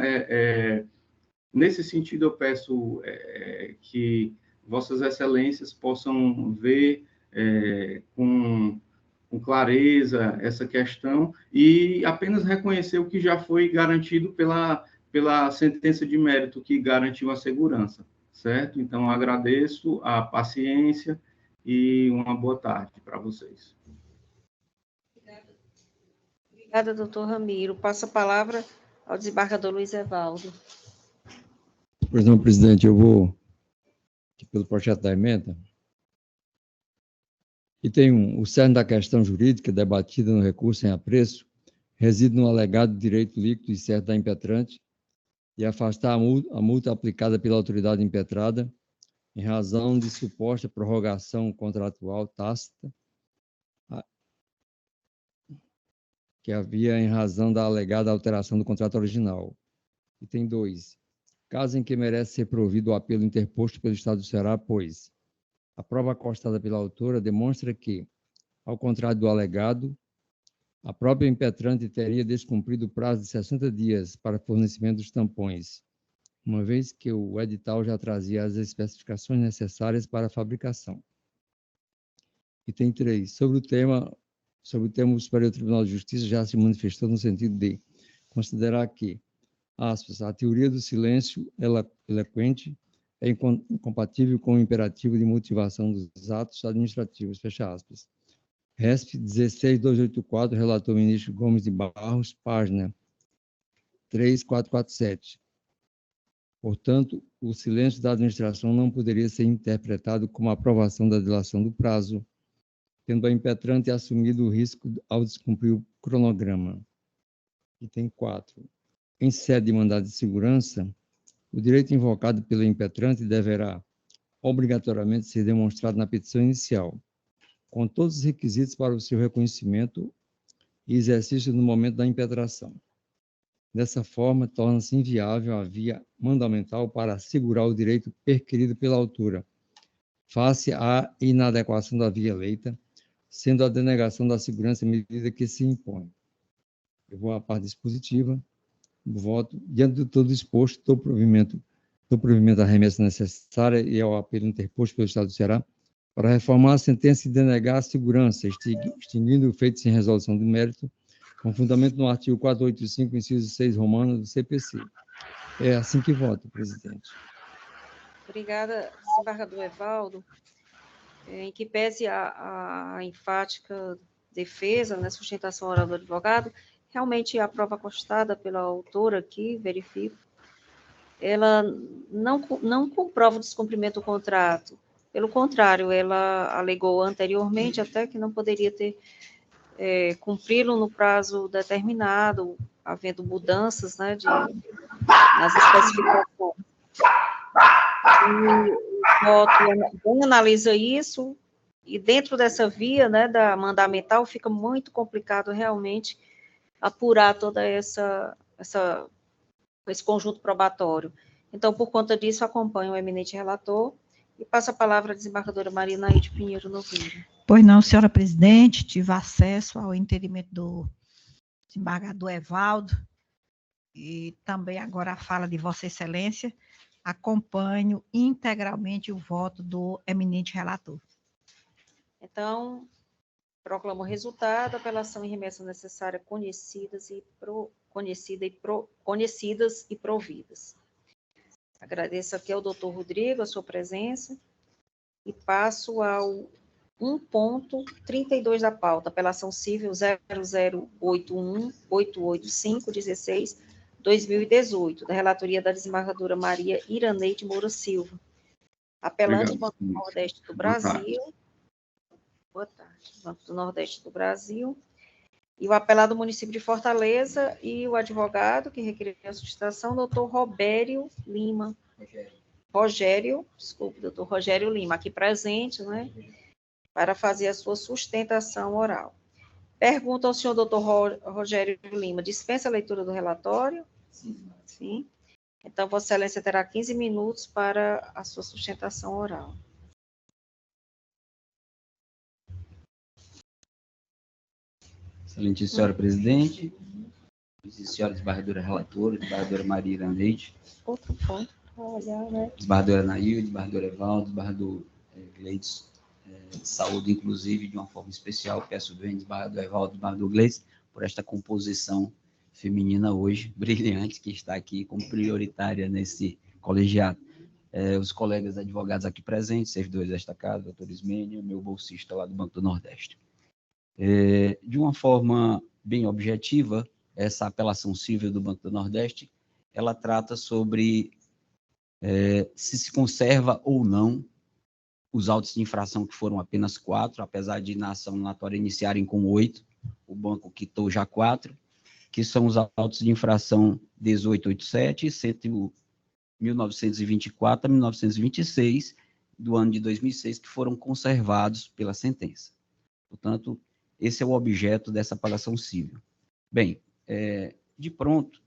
nesse sentido, eu peço que Vossas Excelências possam ver com clareza essa questão e apenas reconhecer o que já foi garantido pela sentença de mérito que garantiu a segurança, certo? Então, agradeço a paciência e uma boa tarde para vocês. Obrigada, doutor Ramiro. Passo a palavra ao desembargador Luiz Evaldo. Pois não, presidente, eu vou aqui pelo projeto da emenda. E tem o cerne da questão jurídica debatida no recurso em apreço, reside no alegado direito líquido e certo da impetrante e afastar a multa aplicada pela autoridade impetrada em razão de suposta prorrogação contratual tácita que havia em razão da alegada alteração do contrato original. E tem 2. Caso em que merece ser provido o apelo interposto pelo Estado do Ceará, pois a prova acostada pela autora demonstra que, ao contrário do alegado, a própria impetrante teria descumprido o prazo de 60 dias para fornecimento dos tampões, uma vez que o edital já trazia as especificações necessárias para a fabricação. E tem 3. Sobre o tema, o Superior Tribunal de Justiça já se manifestou no sentido de considerar que, aspas, a teoria do silêncio eloquente é incompatível com o imperativo de motivação dos atos administrativos, fecha aspas. RESP 16284, relator ministro Gomes de Barros, página 3447. Portanto, o silêncio da administração não poderia ser interpretado como aprovação da dilação do prazo, tendo a impetrante assumido o risco ao descumprir o cronograma. Item 4. Em sede de mandado de segurança, o direito invocado pelo impetrante deverá, obrigatoriamente, ser demonstrado na petição inicial, com todos os requisitos para o seu reconhecimento e exercício no momento da impetração. Dessa forma, torna-se inviável a via mandamental para assegurar o direito perquirido pela autora, face à inadequação da via eleita, sendo a denegação da segurança a medida que se impõe. Eu vou à parte dispositiva. Voto, diante de todo exposto, do provimento da remessa necessária e ao apelo interposto pelo Estado do Ceará para reformar a sentença e denegar a segurança, extinguindo o feito sem resolução de mérito, com fundamento no artigo 485, inciso 6 romano do CPC. É assim que voto, presidente. Obrigada, desembargador Evaldo. Em que pese a enfática defesa, né, sustentação oral do advogado, realmente a prova acostada pela autora aqui, verifico, ela não comprova o descumprimento do contrato. Pelo contrário, ela alegou anteriormente até que não poderia ter cumpri-lo no prazo determinado, havendo mudanças, né, nas especificações. E o voto analisa isso, e dentro dessa via, né, da mandamental, fica muito complicado realmente apurar toda esse conjunto probatório. Então, por conta disso, acompanho o eminente relator E passo a palavra à desembargadora Maria Naide Pinheiro Nogueira. Pois não, senhora presidente, tive acesso ao entendimento do desembargador Evaldo e também agora a fala de Vossa Excelência. Acompanho integralmente o voto do eminente relator. Então, proclamo o resultado, apelação e remessa necessária conhecidas e providas. Agradeço aqui ao doutor Rodrigo a sua presença e passo ao 1.32 da pauta, apelação civil 008188516-2018, da relatoria da desembargadora Maria Iraneide Moura Silva, apelante do Banco do Nordeste do Brasil. Boa tarde, Banco do Nordeste do Brasil, e o apelado do município de Fortaleza e o advogado que requeriu a sustentação, doutor Rogério Lima, aqui presente, né, para fazer a sua sustentação oral. Pergunta ao senhor doutor Rogério Lima, dispensa a leitura do relatório? Sim. Então, Vossa Excelência terá 15 minutos para a sua sustentação oral. Excelente senhora presidente, senhora desembargadora relatora, desembargadora Maria Iraneide, Outro ponto para olhar, né? desembargadora Nail, desembargador Evaldo, desembargador Gleides, saúde, inclusive, de uma forma especial, peço bem, desembargador Evaldo, desembargador Gleides, por esta composição feminina hoje, brilhante, que está aqui como prioritária nesse colegiado. Os colegas advogados aqui presentes, servidores desta casa, doutor Ismênia, meu bolsista lá do Banco do Nordeste. De uma forma bem objetiva, essa apelação civil do Banco do Nordeste, ela trata sobre se conserva ou não os autos de infração, que foram apenas 4, apesar de na ação natória iniciarem com 8, o banco quitou já 4, que são os autos de infração 1887 e 1924 a 1926, do ano de 2006, que foram conservados pela sentença. Portanto, esse é o objeto dessa apelação civil. Bem, de pronto,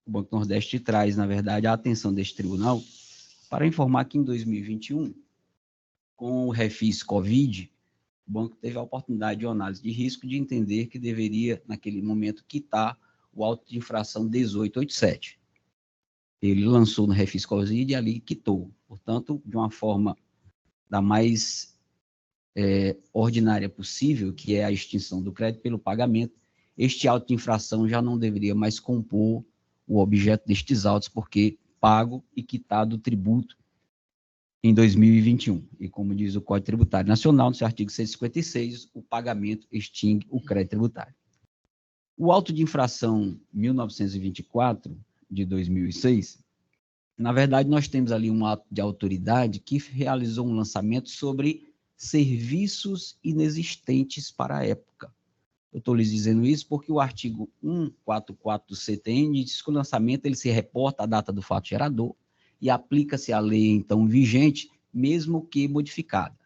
o Banco do Nordeste traz, na verdade, a atenção deste tribunal para informar que em 2021, com o refis Covid, o banco teve a oportunidade de análise de risco de entender que deveria, naquele momento, quitar o auto de infração 1887. Ele lançou no refis Covid e ali quitou. Portanto, de uma forma da mais ordinária possível, que é a extinção do crédito pelo pagamento, este auto de infração já não deveria mais compor o objeto destes autos, porque pago e quitado o tributo em 2021. E como diz o Código Tributário Nacional, no seu artigo 156, o pagamento extingue o crédito tributário. O auto de infração 1924, de 2006, na verdade, nós temos ali um ato de autoridade que realizou um lançamento sobre serviços inexistentes para a época. Eu estou lhes dizendo isso porque o artigo 144 do CTN diz que o lançamento ele se reporta à data do fato gerador e aplica-se a lei, então, vigente, mesmo que modificada.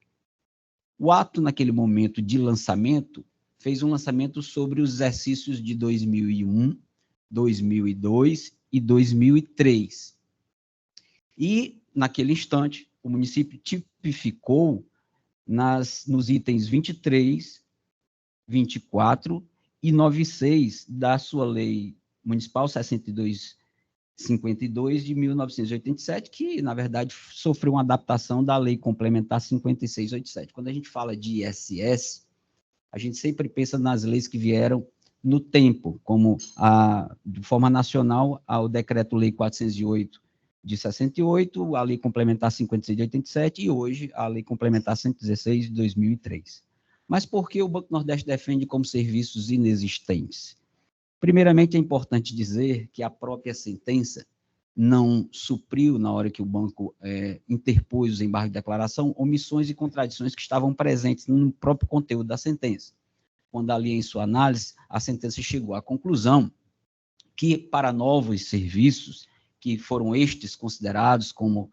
O ato, naquele momento de lançamento, fez um lançamento sobre os exercícios de 2001, 2002 e 2003. E, naquele instante, o município tipificou nos itens 23, 24 e 96 da sua lei municipal 6252 de 1987, que, na verdade, sofreu uma adaptação da lei complementar 5687. Quando a gente fala de ISS, a gente sempre pensa nas leis que vieram no tempo, como, de forma nacional, o Decreto-Lei 408 de 68, a Lei Complementar 56 de 87 e hoje a Lei Complementar 116 de 2003. Mas por que o Banco do Nordeste defende como serviços inexistentes? Primeiramente, é importante dizer que a própria sentença não supriu, na hora que o banco interpôs os embargos de declaração, omissões e contradições que estavam presentes no próprio conteúdo da sentença. Quando ali, em sua análise, a sentença chegou à conclusão que, para novos serviços, que foram estes considerados como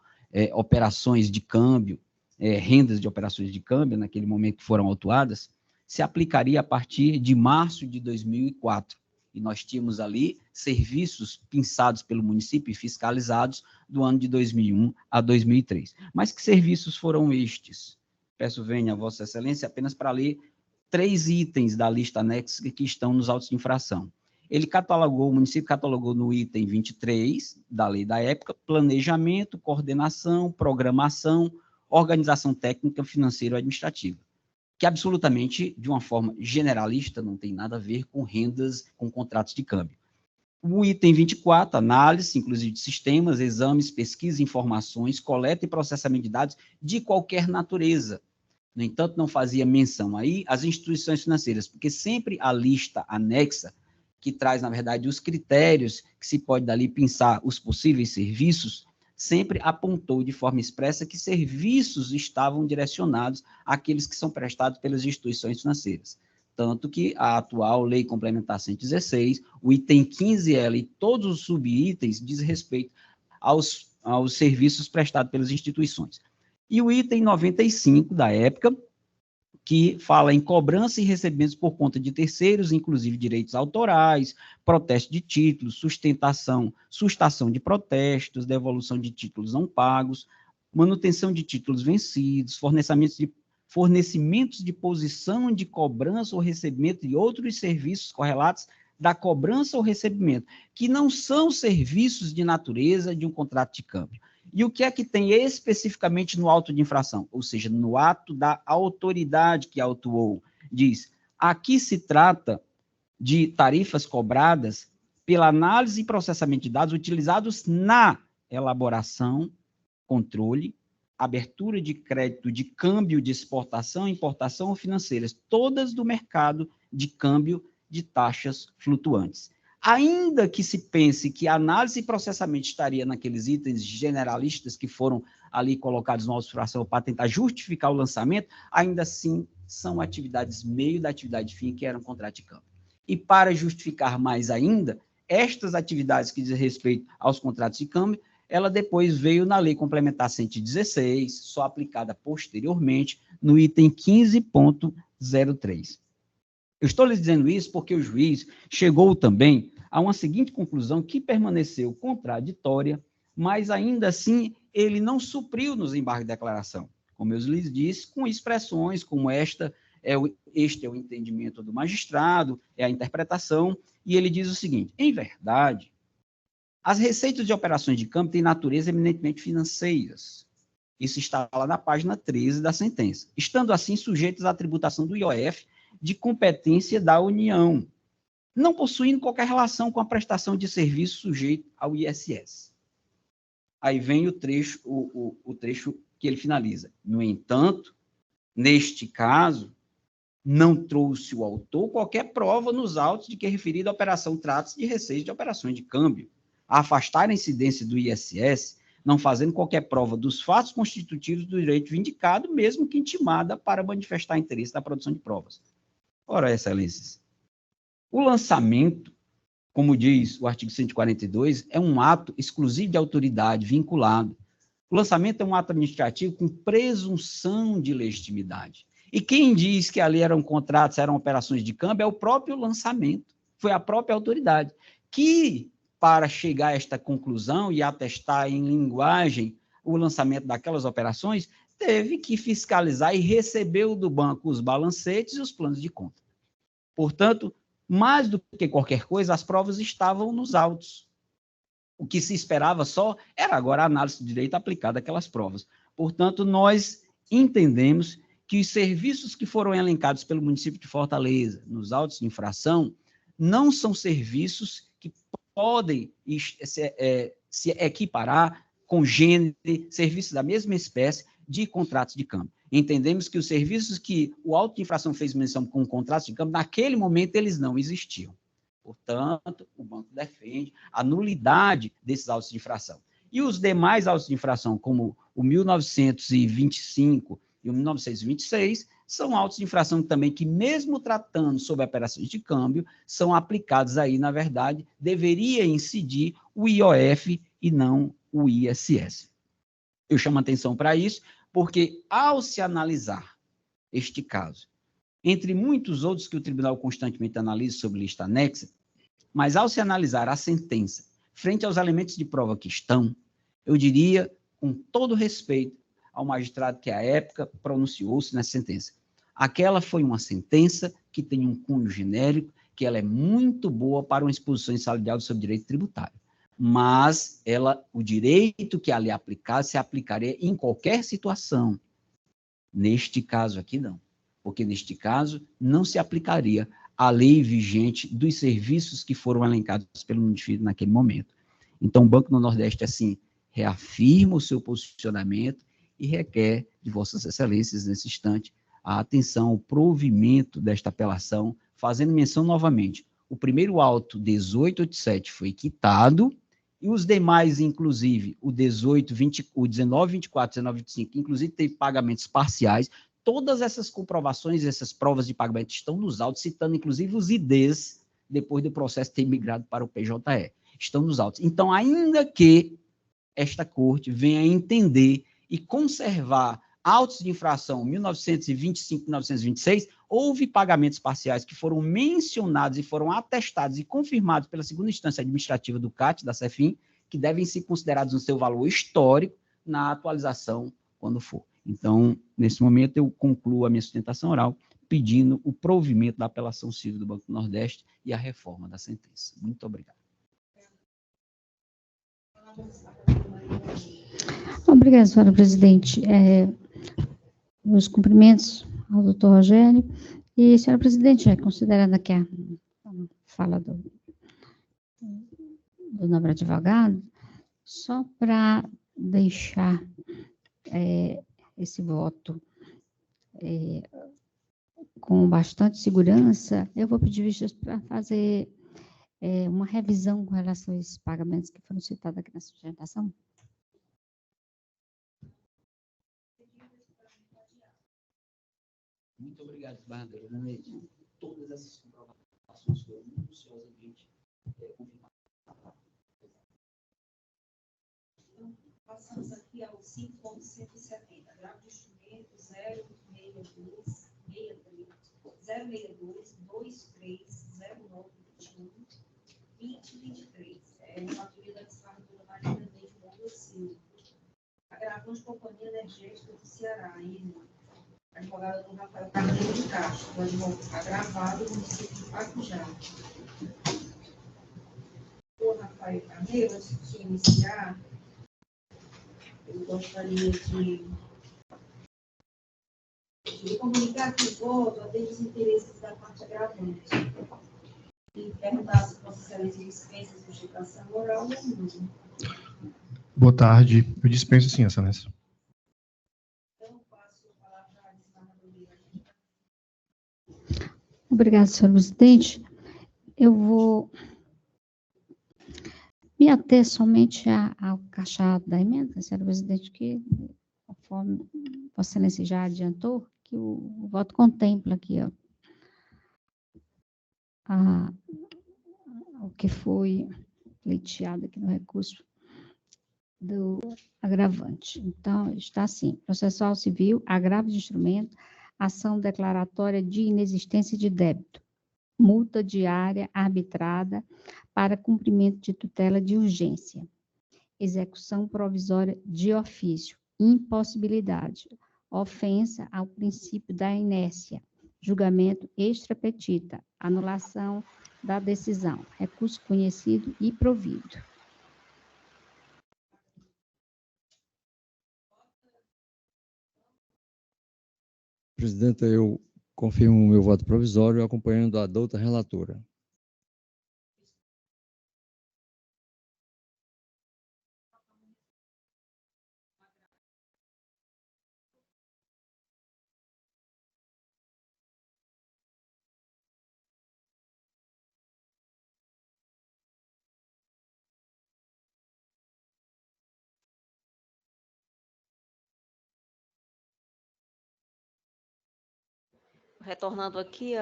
operações de câmbio, rendas de operações de câmbio, naquele momento que foram autuadas, se aplicaria a partir de março de 2004, E nós tínhamos ali serviços pinçados pelo município e fiscalizados do ano de 2001 a 2003. Mas que serviços foram estes? Peço venha a Vossa Excelência apenas para ler 3 itens da lista anexa que estão nos autos de infração. O município catalogou no item 23 da lei da época, planejamento, coordenação, programação, organização técnica, financeira e administrativa, que absolutamente, de uma forma generalista, não tem nada a ver com rendas, com contratos de câmbio. O item 24, análise, inclusive de sistemas, exames, pesquisa, informações, coleta e processamento de dados de qualquer natureza. No entanto, não fazia menção aí às instituições financeiras, porque sempre a lista anexa, que traz, na verdade, os critérios que se pode dali pensar os possíveis serviços, sempre apontou de forma expressa que serviços estavam direcionados àqueles que são prestados pelas instituições financeiras. Tanto que a atual Lei Complementar 116, o item 15L e todos os subitens diz respeito aos serviços prestados pelas instituições. E o item 95 da época, que fala em cobrança e recebimentos por conta de terceiros, inclusive direitos autorais, protesto de títulos, sustação de protestos, devolução de títulos não pagos, manutenção de títulos vencidos, fornecimentos de posição de cobrança ou recebimento e outros serviços correlatos da cobrança ou recebimento, que não são serviços de natureza de um contrato de câmbio. E o que é que tem especificamente no auto de infração? Ou seja, no ato da autoridade que autuou, diz, aqui se trata de tarifas cobradas pela análise e processamento de dados utilizados na elaboração, controle, abertura de crédito de câmbio de exportação, importação ou financeiras, todas do mercado de câmbio de taxas flutuantes. Ainda que se pense que a análise e processamento estaria naqueles itens generalistas que foram ali colocados no auto de infração para tentar justificar o lançamento, ainda assim são atividades meio da atividade fim que eram contrato de câmbio. E para justificar mais ainda, estas atividades que dizem respeito aos contratos de câmbio, ela depois veio na Lei Complementar 116, só aplicada posteriormente no item 15.03. Eu estou lhes dizendo isso porque o juiz chegou também a uma seguinte conclusão que permaneceu contraditória, mas ainda assim ele não supriu nos embargos de declaração. Como eu lhes disse, com expressões como este é o entendimento do magistrado, é a interpretação, e ele diz o seguinte, em verdade, as receitas de operações de câmbio têm natureza eminentemente financeiras. Isso está lá na página 13 da sentença. Estando assim sujeitos à tributação do IOF de competência da União, não possuindo qualquer relação com a prestação de serviço sujeito ao ISS. Aí vem o trecho que ele finaliza. No entanto, neste caso, não trouxe o autor qualquer prova nos autos de que referida operação trata-se de receita de operações de câmbio, a afastar a incidência do ISS, não fazendo qualquer prova dos fatos constitutivos do direito vindicado, mesmo que intimada para manifestar interesse na produção de provas. Ora, excelências, o lançamento, como diz o artigo 142, é um ato exclusivo de autoridade vinculado. O lançamento é um ato administrativo com presunção de legitimidade. E quem diz que ali eram contratos, eram operações de câmbio, é o próprio lançamento. Foi a própria autoridade que, para chegar a esta conclusão e atestar em linguagem o lançamento daquelas operações, teve que fiscalizar e recebeu do banco os balancetes e os planos de conta. Portanto, mais do que qualquer coisa, as provas estavam nos autos. O que se esperava só era agora a análise do direito aplicada àquelas provas. Portanto, nós entendemos que os serviços que foram elencados pelo município de Fortaleza nos autos de infração não são serviços que podem se equiparar com gênero, serviços da mesma espécie de contratos de câmbio. Entendemos que os serviços que o auto de infração fez menção com contratos de câmbio, naquele momento eles não existiam. Portanto, o banco defende a nulidade desses autos de infração. E os demais autos de infração, como o 1925 e o 1926, são autos de infração também que, mesmo tratando sobre operações de câmbio, são aplicados aí, na verdade, deveria incidir o IOF e não o ISS. Eu chamo a atenção para isso, porque ao se analisar este caso, entre muitos outros que o tribunal constantemente analisa sobre lista anexa, Mas, ao se analisar a sentença frente aos elementos de prova que estão, eu diria, com todo respeito ao magistrado que, à época, pronunciou-se nessa sentença, aquela foi uma sentença que tem um cunho genérico, que ela é muito boa para uma exposição salarial do seu direito tributário. Mas o direito que ali aplicar se aplicaria em qualquer situação. Neste caso aqui, não. Porque, neste caso, não se aplicaria a lei vigente dos serviços que foram elencados pelo município naquele momento. Então, o Banco do Nordeste, assim, reafirma o seu posicionamento e requer de Vossas Excelências, nesse instante, a atenção ao provimento desta apelação, fazendo menção novamente. O primeiro auto, 1887, foi quitado, e os demais, inclusive, o 1924, 1925, inclusive teve pagamentos parciais. Todas essas comprovações, essas provas de pagamento estão nos autos, citando inclusive os IDs, depois do processo ter migrado para o PJE. Estão nos autos. Então, ainda que esta corte venha entender e conservar autos de infração 1925 e 1926, houve pagamentos parciais que foram mencionados e foram atestados e confirmados pela segunda instância administrativa do CAT, da CEFIM, que devem ser considerados no seu valor histórico na atualização quando for. Então, nesse momento, eu concluo a minha sustentação oral pedindo o provimento da apelação civil do Banco do Nordeste e a reforma da sentença. Muito obrigado. Obrigada, senhora presidente. Meus cumprimentos ao doutor Rogério. E, senhora presidente, considerando aqui a fala do nobre advogado, só para deixar esse voto com bastante segurança, eu vou pedir vistas para fazer uma revisão com relação a esses pagamentos que foram citados aqui na sustentação. Muito obrigado, desembargadora. Todas essas comprovações foram minuciosamente confirmadas. Então, passamos aqui ao 5.170. Grave de instrumento 062 230921 2023. Relatoria da desembargadora Maria Mendes Moura Silva. Agravante Companhia Energética do Ceará, advogada do Rafael Carneiro de Castro, do advogado agravado no município de Pacujá. O Rafael Carneiro, antes de iniciar, eu gostaria de comunicar que o voto atende os interesses da parte agravante e perguntar se Vossa Excelência dispensa a sustentação oral ou não. Boa tarde. Eu dispenso sim, Excelência. Obrigada, senhor presidente. Eu vou me ater somente ao caixado da emenda, senhor presidente, que, conforme Vossa Excelência já adiantou, que o voto contempla aqui, o que foi pleiteado aqui no recurso do agravante. Então, está assim: processual civil, agravo de instrumento, ação declaratória de inexistência de débito, multa diária arbitrada para cumprimento de tutela de urgência, execução provisória de ofício, impossibilidade, ofensa ao princípio da inércia, julgamento extra petita, anulação da decisão, recurso conhecido e provido. Presidenta, eu confirmo o meu voto provisório, acompanhando a douta relatora. Retornando aqui,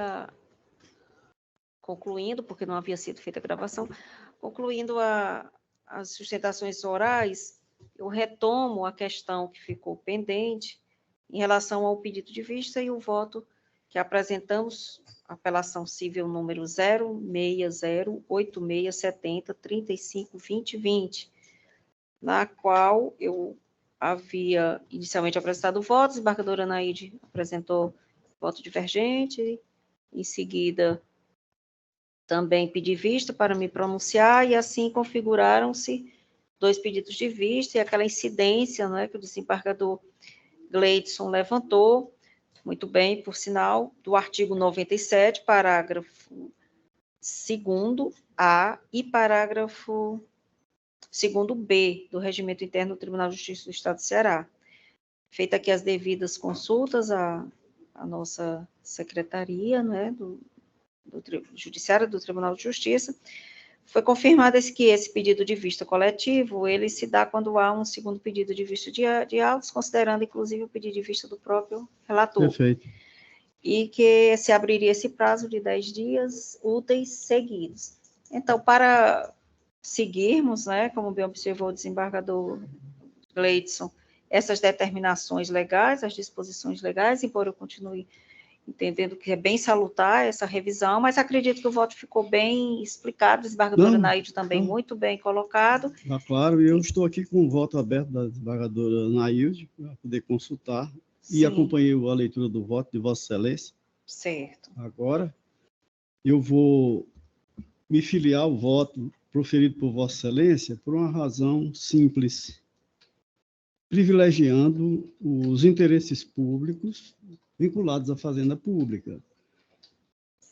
concluindo, porque não havia sido feita a gravação, concluindo as sustentações orais, eu retomo a questão que ficou pendente em relação ao pedido de vista e o voto que apresentamos apelação civil número 0608670352020, na qual eu havia inicialmente apresentado votos, a desembargadora Anaíde apresentou voto divergente, em seguida também pedi vista para me pronunciar, e assim configuraram-se 2 pedidos de vista, e aquela incidência, né, que o desembargador Gleidson levantou, muito bem, por sinal, do artigo 97, parágrafo 2º-A e parágrafo 2º-B do Regimento Interno do Tribunal de Justiça do Estado do Ceará. Feita aqui as devidas consultas à nossa secretaria, né, do Judiciário do Tribunal de Justiça, foi confirmado que esse pedido de vista coletivo, ele se dá quando há um segundo pedido de vista de autos, considerando, inclusive, o pedido de vista do próprio relator. Perfeito. E que se abriria esse prazo de 10 dias úteis seguidos. Então, para seguirmos, né, como bem observou o desembargador Gleidson, essas determinações legais, as disposições legais, embora eu continue entendendo que é bem salutar essa revisão, mas acredito que o voto ficou bem explicado, o desembargador Anaíde também muito bem colocado. Tá claro, e eu estou aqui com o voto aberto da desembargadora Anaíde, para poder consultar, Sim. E acompanhei a leitura do voto de Vossa Excelência. Certo. Agora, eu vou me filiar ao voto proferido por Vossa Excelência por uma razão simples, privilegiando os interesses públicos vinculados à fazenda pública.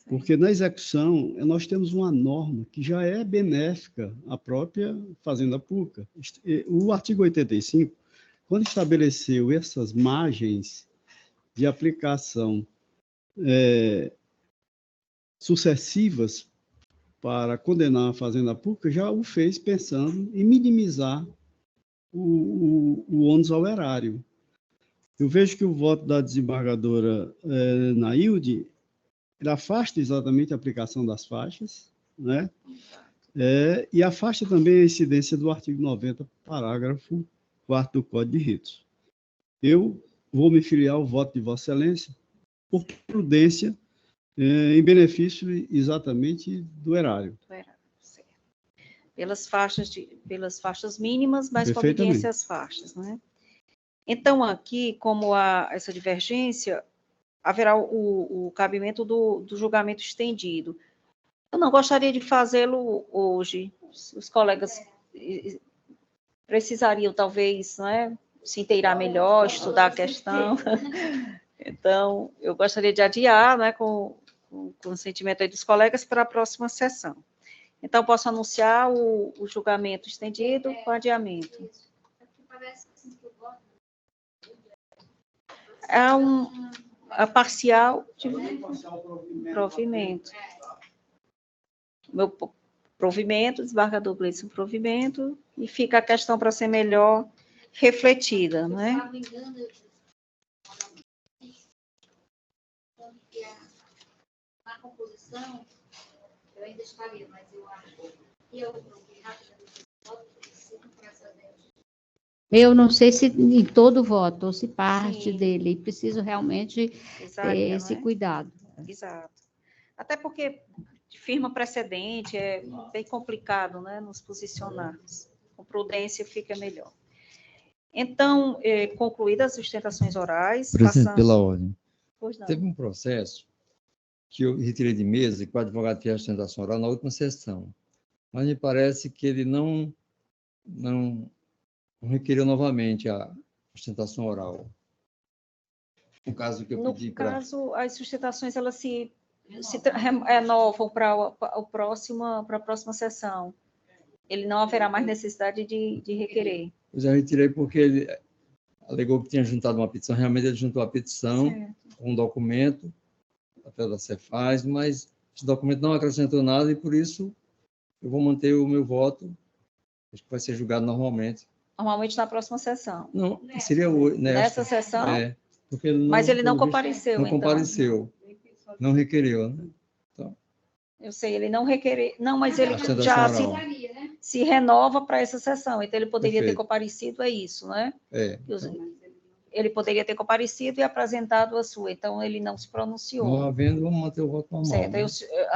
Porque na execução, nós temos uma norma que já é benéfica à própria fazenda pública. O artigo 85, quando estabeleceu essas margens de aplicação sucessivas para condenar a fazenda pública, já o fez pensando em minimizar o ônus ao erário. Eu vejo que o voto da desembargadora Nailde, ele afasta exatamente a aplicação das faixas, né? E afasta também a incidência do artigo 90, parágrafo 4º do Código de Ritos. Eu vou me filiar ao voto de Vossa Excelência por prudência, em benefício exatamente do erário. Certo. Pelas faixas mínimas, mas com obediência às faixas, né? Então, aqui, como há essa divergência, haverá o cabimento do julgamento estendido. Eu não gostaria de fazê-lo hoje. Os colegas precisariam, talvez, né, se inteirar melhor, estudar a questão. Então, eu gostaria de adiar, né, com o consentimento aí dos colegas, para a próxima sessão. Então, posso anunciar o julgamento estendido com adiamento. A parcial de provimento. Meu provimento, desembargador Gleidson, provimento, e fica a questão para ser melhor refletida, né? Na composição, eu ainda estaria, mas eu acho que eu coloquei rapidamente o voto, eu não sei se em todo voto ou se parte dele, preciso realmente ter esse cuidado. Exato. Até porque firma precedente é bem complicado, né, nos posicionarmos. Com prudência fica melhor. Então, concluídas as sustentações orais... Presidente, pela ordem. Pois não. Teve um processo que eu retirei de mesa e que o advogado fez a sustentação oral na última sessão, mas me parece que ele não requeriu novamente a sustentação oral. O caso que eu pedi para... No caso, as sustentações, elas se renovam para a próxima sessão. Ele não haverá mais necessidade de requerer. Eu já retirei porque ele alegou que tinha juntado uma petição. Realmente ele juntou a petição, um documento, até da Cefaz, mas esse documento não acrescentou nada e, por isso, eu vou manter o meu voto. Acho que vai ser julgado normalmente. Normalmente na próxima sessão. Não, seria hoje. Nessa sessão? Porque ele não, mas ele não compareceu, não compareceu. Não requereu, né? Então, eu sei, ele não requereu. Não, mas ele já se renova para essa sessão. Então, ele poderia ter comparecido, é isso, né? ele poderia ter comparecido e apresentado a sua, então ele não se pronunciou. Não havendo, vamos manter o voto normal. Certo, né? o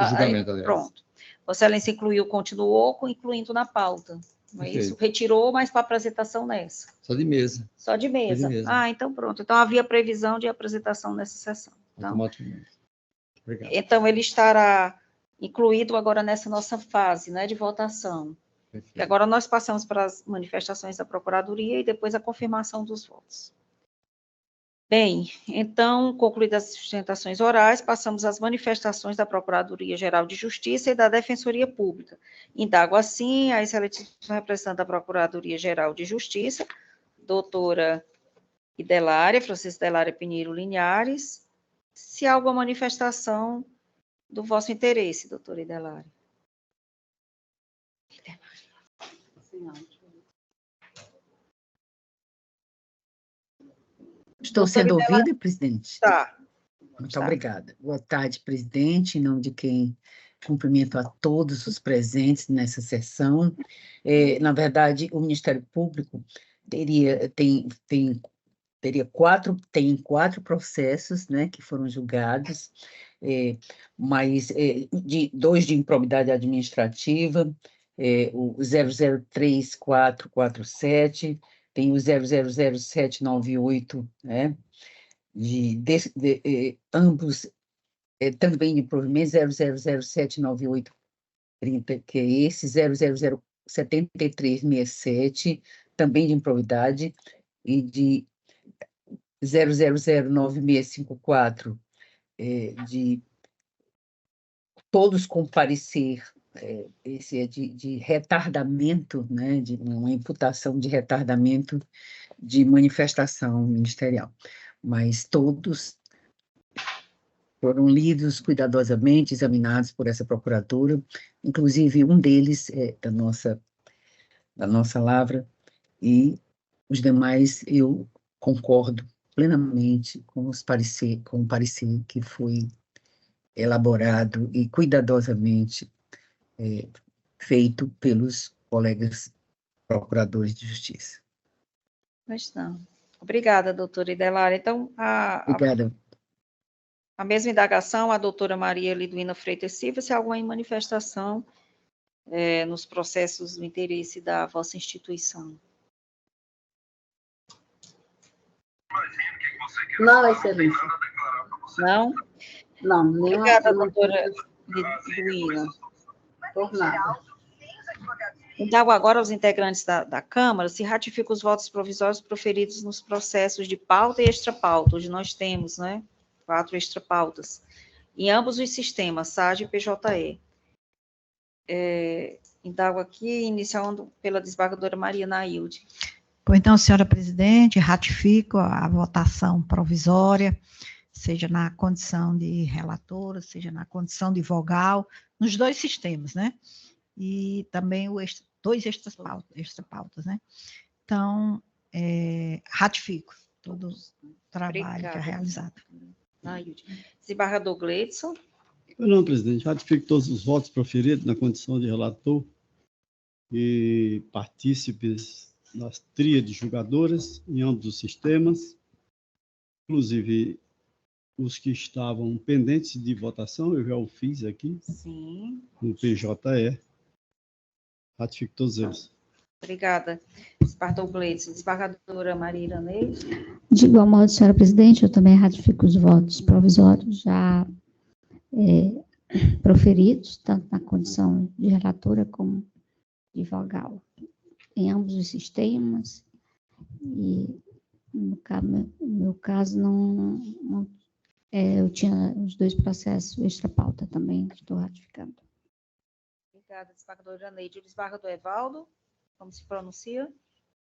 julgamento, aliás. pronto. Vossa Excelência incluiu, continuou, incluindo na pauta, não é isso? Retirou, mas para apresentação nessa. Só de mesa. Só de mesa. Só de mesa. Ah, então pronto. Então havia previsão de apresentação nessa sessão. Então, automaticamente. Obrigado. Então ele estará incluído agora nessa nossa fase, né, de votação. E agora nós passamos para as manifestações da Procuradoria e depois a confirmação dos votos. Bem, então, concluídas as sustentações orais, passamos às manifestações da Procuradoria-Geral de Justiça e da Defensoria Pública. Indago assim a excelentíssima representante da Procuradoria-Geral de Justiça, doutora Idelária, Francisca Idelária Pinheiro Linhares, se há alguma manifestação do vosso interesse, doutora Idelária. Estou sendo ouvida, presidente? Tá. Muito obrigada. Boa tarde, presidente, em nome de quem cumprimento a todos os presentes nessa sessão. Na verdade, o Ministério Público tem quatro processos, né, que foram julgados, mas dois de improbidade administrativa, o 003447, tem o 000798, né, ambos também de provimento, 00079830, que é esse, 0007367, também de improbidade, e de 00096654, de todos com parecer, esse é de retardamento, né, de uma imputação de retardamento de manifestação ministerial, mas todos foram lidos cuidadosamente, examinados por essa procuradora, inclusive um deles da nossa lavra, e os demais eu concordo plenamente com o parecer que foi elaborado e cuidadosamente feito pelos colegas procuradores de justiça. Mas não. Obrigada, doutora Idelária. Então, Obrigada. A mesma indagação, a doutora Maria Liduína Freitas Silva, se há alguma manifestação nos processos do interesse da vossa instituição. Não, excelência. Não? Não, nenhuma. Obrigada, doutora Liduína. Por nada. Indago agora aos integrantes da Câmara se ratificam os votos provisórios proferidos nos processos de pauta e extrapauta. Hoje nós temos, né, 4 extrapautas, em ambos os sistemas, SAD e PJE. Indago aqui, iniciando pela desembargadora Maria Nailde. Pois então, senhora presidente, ratifico a votação provisória, seja na condição de relatora, seja na condição de vogal, nos dois sistemas, né? E também dois extrapautas, né? Então, ratifico todo o trabalho que é realizado. Desembargador Gleidson. Não, presidente, ratifico todos os votos proferidos na condição de relator e partícipes das tríades julgadoras em ambos os sistemas, inclusive os que estavam pendentes de votação, eu já o fiz aqui. Sim. No PJE. Ratifico todos eles. Obrigada. Desembargador Gleidson. Desembargadora Maria Iraneide. De igual modo, senhora presidente, eu também ratifico os votos provisórios já proferidos, tanto na condição de relatora como de vogal, em ambos os sistemas, e no meu caso, eu tinha os dois processos extra-pauta também, estou ratificando. Obrigada, desembargadora Iraneide. O desembargador Evaldo, como se pronuncia?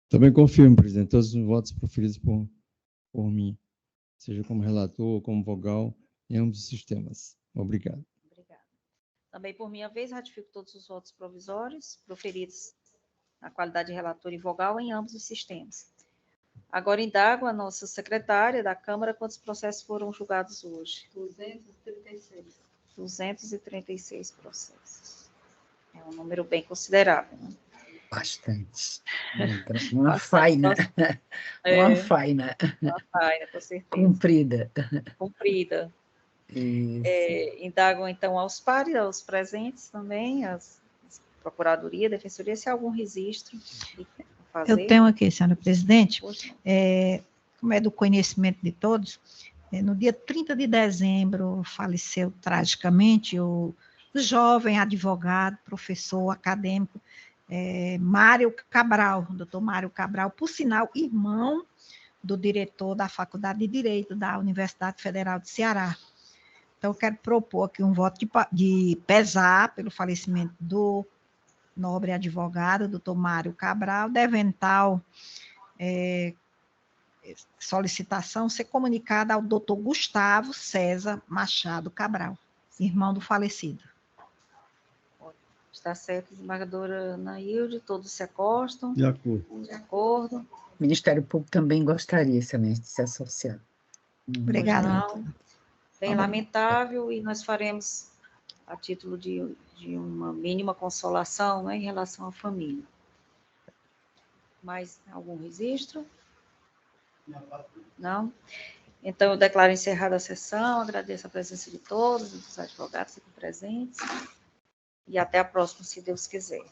Também confirmo, presidente, todos os votos proferidos por mim, seja como relator ou como vogal, em ambos os sistemas. Obrigado. Obrigada. Também, por minha vez, ratifico todos os votos provisórios proferidos na qualidade de relator e vogal em ambos os sistemas. Agora, indago a nossa secretária da Câmara quantos processos foram julgados hoje. 236. 236 processos. É um número bem considerável, né? Bastante. Uma faina. Uma faina. Uma faina, com certeza. Cumprida. Cumprida. Indagam, então, aos pares, aos presentes também, as Procuradoria, Defensoria, se há algum registro a fazer. Eu tenho aqui, senhora presidente, como é do conhecimento de todos, no dia 30 de dezembro faleceu tragicamente o jovem advogado, professor acadêmico, Mário Cabral, doutor Mário Cabral, por sinal, irmão do diretor da Faculdade de Direito da Universidade Federal de Ceará. Então, eu quero propor aqui um voto de pesar pelo falecimento do nobre advogado, doutor Mário Cabral, devendo tal solicitação ser comunicada ao doutor Gustavo César Machado Cabral, irmão do falecido. Está certo, desembargadora Anaílde, todos se acostam? De acordo. De acordo. O Ministério Público também gostaria, excelência, de se associar. Obrigada. Bem lamentável, e nós faremos a título de uma mínima consolação, né, em relação à família. Mais algum registro? Não? Então, eu declaro encerrada a sessão, agradeço a presença de todos, dos advogados aqui presentes, e até a próxima, se Deus quiser.